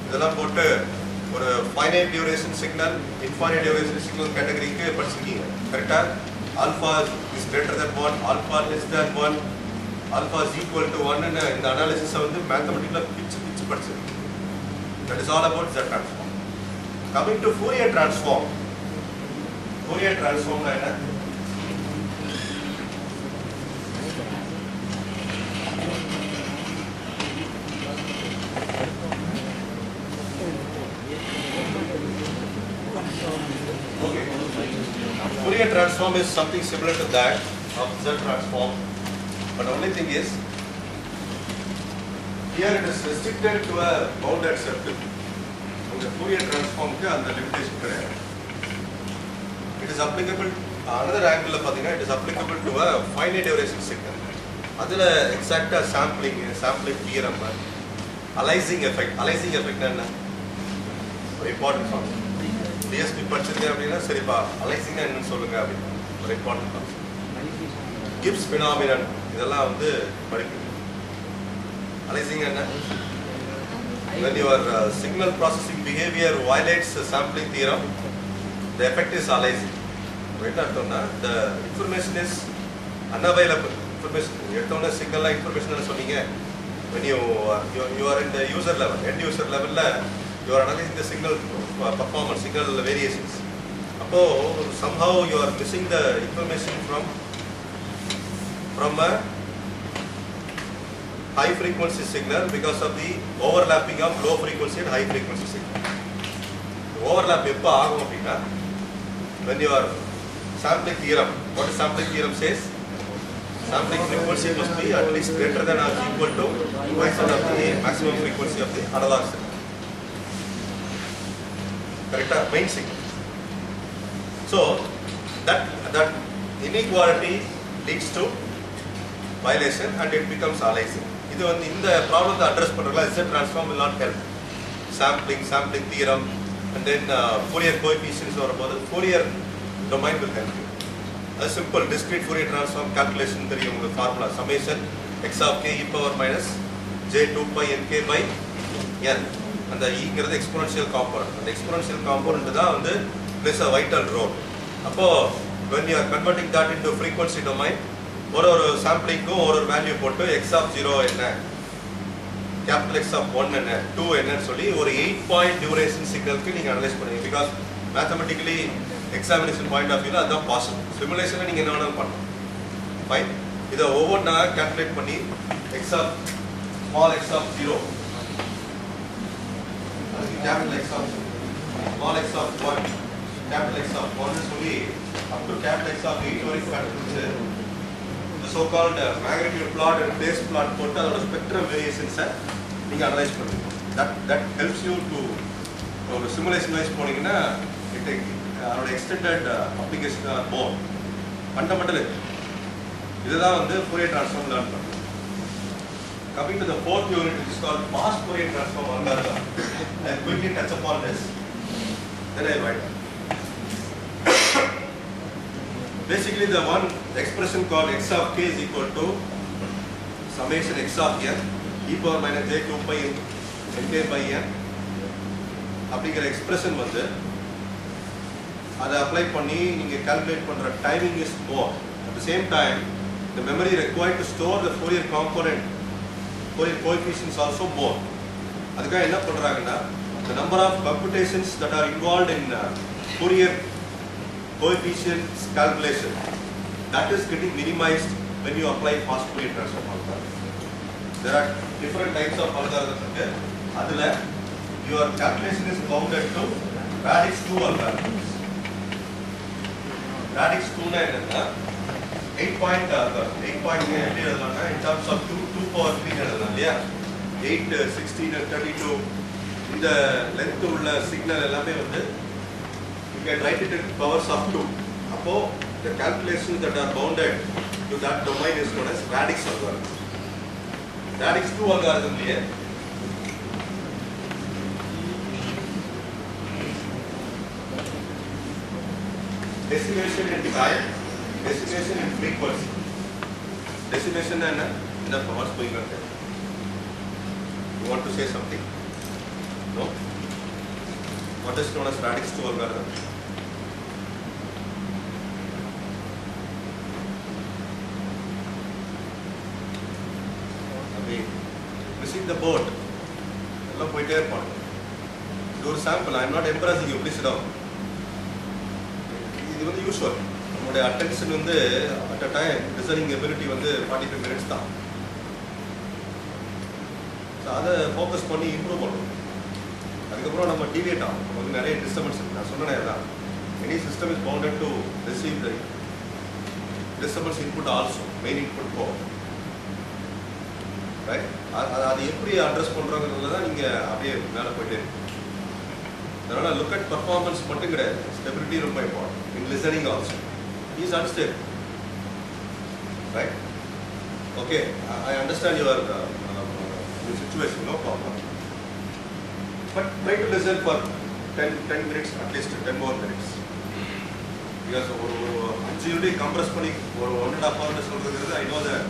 Speaker 1: இதெல்லாம் போட்டு ஒரு finite duration signal, infinite duration signal categoryக்கு படிச்சிருக்கீங்க. கரெக்ட்டா? Alpha is greater than 1, alpha less than 1, alpha is equal to 1 ன்னு இந்த அனாலிசிஸ் வந்து மேத்தமெட்டிக்கலா பிச்சு படிச்சிருக்கீங்க. That is all about Z transform. Coming to Fourier transform. Fourier transform na enna? Okay. Fourier transform is something similar to that of Z transform, but the only thing is here it is restricted to a bounded circle. The Fourier transform ku and the limitation கிடையாது. It is applicable another angle பாத்தீங்கன்னா it is applicable to a finite duration signal. அதுல எக்ஸாக்ட்டா sampling theorem, aliasing effect என்ன? ஒரு important concept. DSP படிச்சிருக்கேன் அப்படின்னா சரிப்பா aliasing என்னன்னு சொல்லுங்க அப்படின்னு ஒரு important concept. Gibbs phenomenon இதெல்லாம் வந்து படிக்கணும். அலைசிங் என்ன? When your signal processing behavior violates the sampling theorem, the effect is aliasing. என்ன அர்த்தம்னா the information is unavailable. Information எடுத்தோன்னே சிக்னல்லாம் இன்ஃபர்மேஷன் சொன்னீங்க. When you are in the user level, end user level, you are analyzing the signal performance, signal variations. அப்போ somehow you are missing the information from a high frequency signal because of the overlapping of low frequency and high frequency signal. Overlap எப்போ ஆகும் அப்படின்னா when you are sampling theorem, what is sampling theorem says? Sampling frequency must be at least greater than or equal to twice of the maximum frequency of the analog signal. Correct? Main signal. So that inequality leads to violation and it becomes aliasing. இது வந்து இந்த ப்ராப்ளத்தை அட்ரஸ் பண்றதுல Z transform will not help. Sampling theorem and then Fourier coefficients வரும்போது Fourier domain will help you. A simple discrete Fourier transform calculation தெரியும் உங்களுக்கு formula summation x of k e power minus j 2 pi n k by n. அந்த ங்கிறது எக்ஸ்போனன்ஷியல் காம்போனன்ட். அந்த எக்ஸ்போனன்ஷியல் காம்போனன்ட் தான் வந்து plays a vital role. அப்போ when you are converting that into frequency domain, ஒரு சாம்பிளிங்க்கும் ஒரு வேல்யூ போட்டு x of 0 என்ன, கேபிட்டல் X of 1 என்ன, 2 என்னன்னு சொல்லி ஒரு 8 பாயிண்ட் டியூரேஷன் சிக்னலுக்கு நீங்கள் அனலைஸ் பண்ணுவீங்க. Because mathematically examination point of வியூவில் அதுதான் பாசிபிள். சிமுலேஷனில் நீங்கள் என்ன வேணாலும் பண்ணலாம். ஃபைன். இதை ஒவ்வொன்றா கேல்குலேட் பண்ணி x of small x of 0, அதுக்கு capital X of small x of 1, capital X of 1 சொல்லி up to capital X of 8 வரைக்கும் கண்டுபிடிச்சு the so called magnitude plot and phase plot போட்டு அதோட spectrum variations நீங்க அனலைஸ் பண்ணுவீங்க. that helps you to ஒரு simulation wise போனீங்கன்னா அதோட extended application are more fundamental. இதுதான் வந்து Fourier transform learn பண்ணுங்க. Coming to the fourth unit, which is called fast Fourier transform algorithm. I quickly touch upon this, then I write. Basically, the one expression called x of k is equal to summation x of n e power minus j 2 pi n k by n. அப்படிங்கிற எக்ஸ்பிரஷன் வந்து அதை அப்ளை பண்ணி நீங்கள் கால்குலேட் பண்ணுற timing is more. At the same time the memory required to store the Fourier component, Fourier coefficients also more. அதுக்காக என்ன பண்ணுறாங்கன்னா the number of computations that are involved in Fourier coefficients calculation, that is getting minimized when you apply fast Fourier transform algorithm. There are different types of algorithms. Adula your calculation is bounded to radix 2 algorithms. Radix 2 na enna 8 எழுதலாம்னா in terms of 2 power 3 எழுதலாம் இல்லையா. 8 16 and 32 இந்த லென்த் உள்ள சிக்னல் எல்லாமே வந்து you can write it in powers of 2. அப்போ the calculations that are bounded to that domain is known as radix algorithm. Radix 2 algorithm liye decimation in time, decimation in frequency. Decimation enna இந்த powers போயிங்க இருக்கு. You want to say something? No? What is known as radix 2 algorithm? Missing the boat. எல்லாம் போயிட்டே இருப்பாங்க. இது ஒரு sample. I am not impressing you. Please sit down. இது வந்து யூஷுவல். நம்மளுடைய அட்டென்ஷன் வந்து at a time listening ability வந்து 45 மினிட்ஸ் தான். ஸோ அதை ஃபோக்கஸ் பண்ணி இம்ப்ரூவ் பண்ணணும். அதுக்கப்புறம் நம்ம டிவியேட் ஆகும். நமக்கு நிறைய டிஸ்டர்பன்ஸ் இருக்குது. நான் சொன்னேன் தான் any system is bounded to receive the disturbance input also main input போகும். ரைட். அது எப்படி அட்ரஸ் பண்ணுறோங்கிறதுல தான் நீங்கள் அப்படியே மேலே போயிட்டே இருக்கு. அதனால் லுக் அட் பர்ஃபார்மன்ஸ் மட்டும் கிடையாது, ஸ்டெபிலிட்டி ரொம்ப important in listening also. Is unstable. Right. Okay, I understand your situation, no problem. But try to listen for 10 minutes, at least 10 more minutes. Because ஒரு 5 யூனிட் கம்ப்ரஸ் பண்ணி ஒரு 1.5 hours சொல்றது, I know that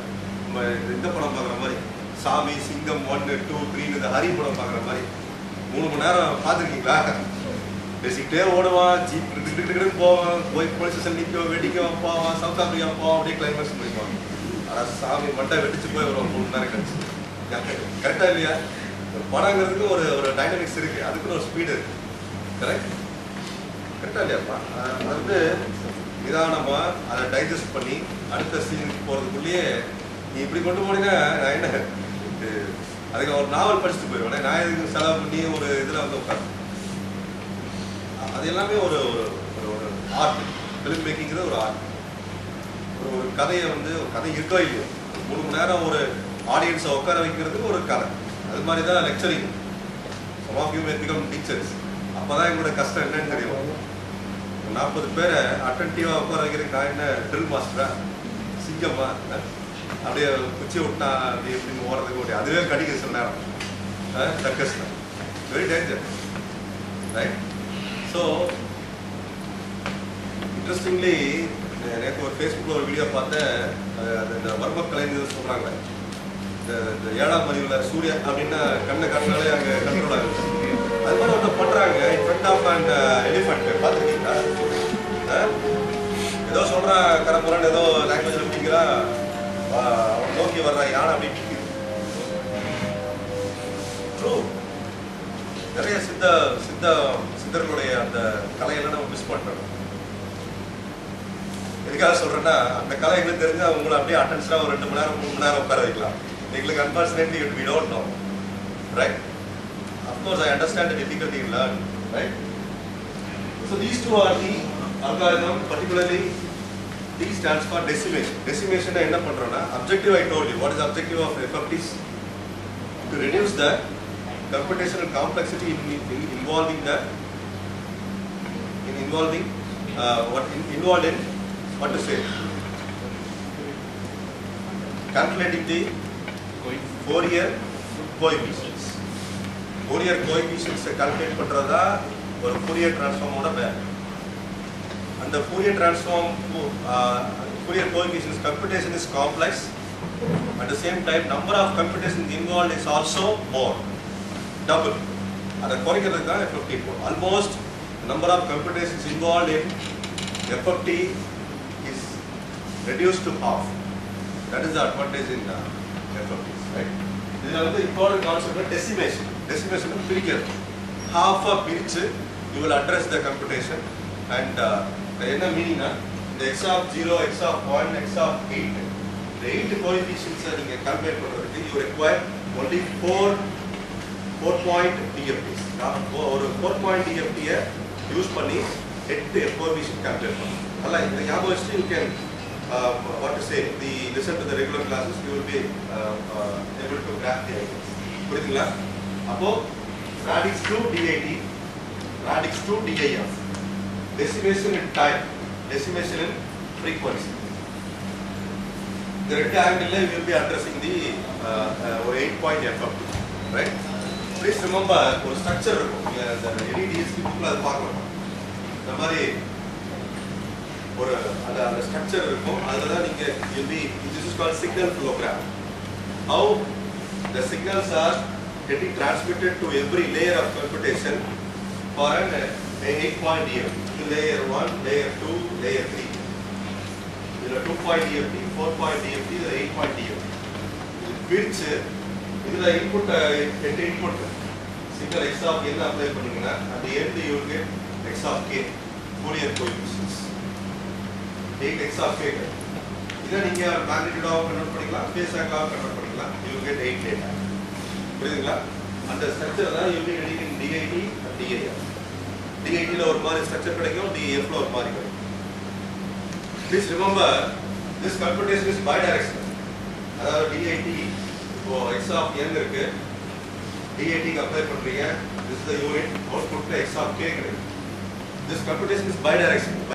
Speaker 1: நம்ம இந்த படம் பார்க்குற மாதிரி சாமி சிங்கம் 1 2 3 இந்த ஹரி படம் பார்க்குற மாதிரி 3 மணி நேரம் பார்த்துருக்கீங்களா? பேசிக்கிட்டே ஓடுவான், ஜீப் கிட்டு போவான், போய் போலீஸ் ஸ்டேஷன் நிற்கும், வெடிக்கும், போவான், சவுத் ஆஃப்ரிக்கா போவான், அப்படியே கிளைமேக்ஸ் முடிப்பான். ஆனால் சாமி மட்டை வெடிச்சு போய் ஒரு 3 மணி நேரம் கழிச்சு. கரெக்டாக இல்லையா? ஒரு படங்கிறதுக்கு ஒரு ஒரு டைனமிக்ஸ் இருக்குது, அதுக்குன்னு ஒரு ஸ்பீடு இருக்குது. கரெக்ட்? கரெக்டாக இல்லையாப்பா? அது வந்து நிதானமாக அதை டைஜஸ்ட் பண்ணி அடுத்த சீனுக்கு போகிறதுக்குள்ளேயே நீ இப்படி கொண்டு போனீங்கன்னா நான் என்ன அதுக்கு ஒரு நாவல் படிச்சுட்டு போயிடுவேன். நான் இதுக்கு செலவு பண்ணி ஒரு இதில் வந்து உட்காந்து அது எல்லாமே ஒரு ஒரு ஆர்ட். ஃபிலிம் மேக்கிங்கிறது ஒரு ஆர்ட். ஒரு கதையை வந்து கதை இருக்கோ இல்லையோ 3 மணி நேரம் ஒரு ஆடியன்ஸை உட்கார வைக்கிறதுக்கு ஒரு கதை. அது மாதிரி தான் lecturing. Some of you may become teachers. அப்போ தான் எங்களோட கஷ்டம் என்னன்னு தெரியும். 40 பேரை அட்டன்டிவாக உட்கார வைக்கிறதுக்கு நான் என்ன ட்ரில் மாஸ்டரா, சிங்கம்மா, அப்படியே குச்சி விட்டா அப்படி இப்படின்னு ஓடுறதுக்கு முடியும். அதுவே கடிக்க சில நேரம் சர்க்கஸ் தான். Very danger, right? So interestingly எனக்கு ஒரு ஃபேஸ்புக்கில் ஒரு வீடியோ பார்த்தேன். அது இந்த வர்ம கலைஞர் சொல்கிறாங்களே, இந்த 7ஆம் அறிவுல சூர்யா அப்படின்னா கண்ணாலே அங்கே கண்ட்ரோல் ஆகுது. அது மாதிரி ஒன்று பண்ணுறாங்க in front of and elephant. பார்த்துருக்கீங்களா? ஏதோ சொல்கிறான் கரம்புறான்னு ஏதோ லாங்குவேஜில் பிடிக்கிறா, அவன் நோக்கி வர்றான் யானை அப்படி பிடிக்குது. ட்ரூ. நிறைய சித்தர்களுடைய அந்த கலையெல்லாம் நம்ம மிஸ் பண்ணுறோம். எதுக்காக சொல்கிறேன்னா அந்த கலை எங்களுக்கு தெரிஞ்சு அவங்களை அப்படியே அட்டென்ஷனாக ஒரு 2 மணி நேரம் 3 மணி நேரம் உட்கார வைக்கலாம். எங்களுக்கு unfortunately we don't know, right? Of course, I understand the difficulty in learning, right? So these two are the algorithm, particularly D stands for decimation. Decimation என்ன பண்றோம்னா objective. I told you what is the objective of FFTs? To reduce the computational complexity involved in what to say, calculating the Fourier coefficients. Fourier coefficients calculate பண்றதா ஒரு Fourier transform ஓட வேலை. அந்த Fourier transform Fourier coefficients computation is complex. At the same time, number of computations involved is also more, double. அதை குறைக்கிறதுக்கு தான் FFT போடும். Almost the number of computations involved in FFT is reduced to half. That is the advantage in FFTs, right? This is the important concept of decimation. Decimation is பிரிக்கிறது. Half a பிரிச்சு you will address the computation and என்ன மீனிங்னா இந்த x of 0, x of 1, x of 8 the 8 coefficients நீங்க கால்குலேட் பண்றதுக்கு you require only 4 point DFTs. ஒரு 4 point DFT யூஸ் பண்ணி 8 coefficient calculate பண்ணலாம். அல்ல இந்த ஞாபகம் வச்சு you can what to say, listen to the regular classes, you will be able to grasp the ideas. புரியுதுங்களா? அப்போ radix to DIT, radix to DIF, decimation in time, decimation in frequency. The ரெண்டு angle we will be addressing the ஒரு 8-point FFT, right? Please remember ஒரு ஸ்ட்ரக்சர் இருக்கும். இந்த DSP புக்ல அது பார்க்கலாம். இந்த மாதிரி ஒரு அந்த ஸ்ட்ரக்சர் இருக்கும். அதுல தான் நீங்க will be, this is called signal flow graph. How the signals are getting transmitted to every layer of computation for an 8-point DFT. Layer 1, layer 2, layer 3. இதுல 2-point DFT, 4-point DFT, இதுல 8-point DFT. இது பிரிச்சு இதுல input 8 input signal x of n apply பண்ணீங்கன்னா at the end you will get x of k, Fourier coefficients. 8x of k. இதை நீங்க magnitude ஆக கன்வெர்ட் பண்ணிக்கலாம், phase angle ஆக கன்வெர்ட் பண்ணிக்கலாம். You will get 8 data. புரியுதுங்களா? அந்த ஸ்ட்ரக்சர் தான் you will be getting in DIT and DIF. DIT ல ஒரு மாதிரி ஸ்ட்ரக்சர் கிடைக்கும், DIF ல ஒரு மாதிரி கிடைக்கும். Please remember this computation is bidirectional. அதாவது DIT இப்போ x of n இருக்கு, DIT க்கு அப்ளை பண்றீங்க, this is the unit, output x of k கிடைக்கும். This computation is bidirectional.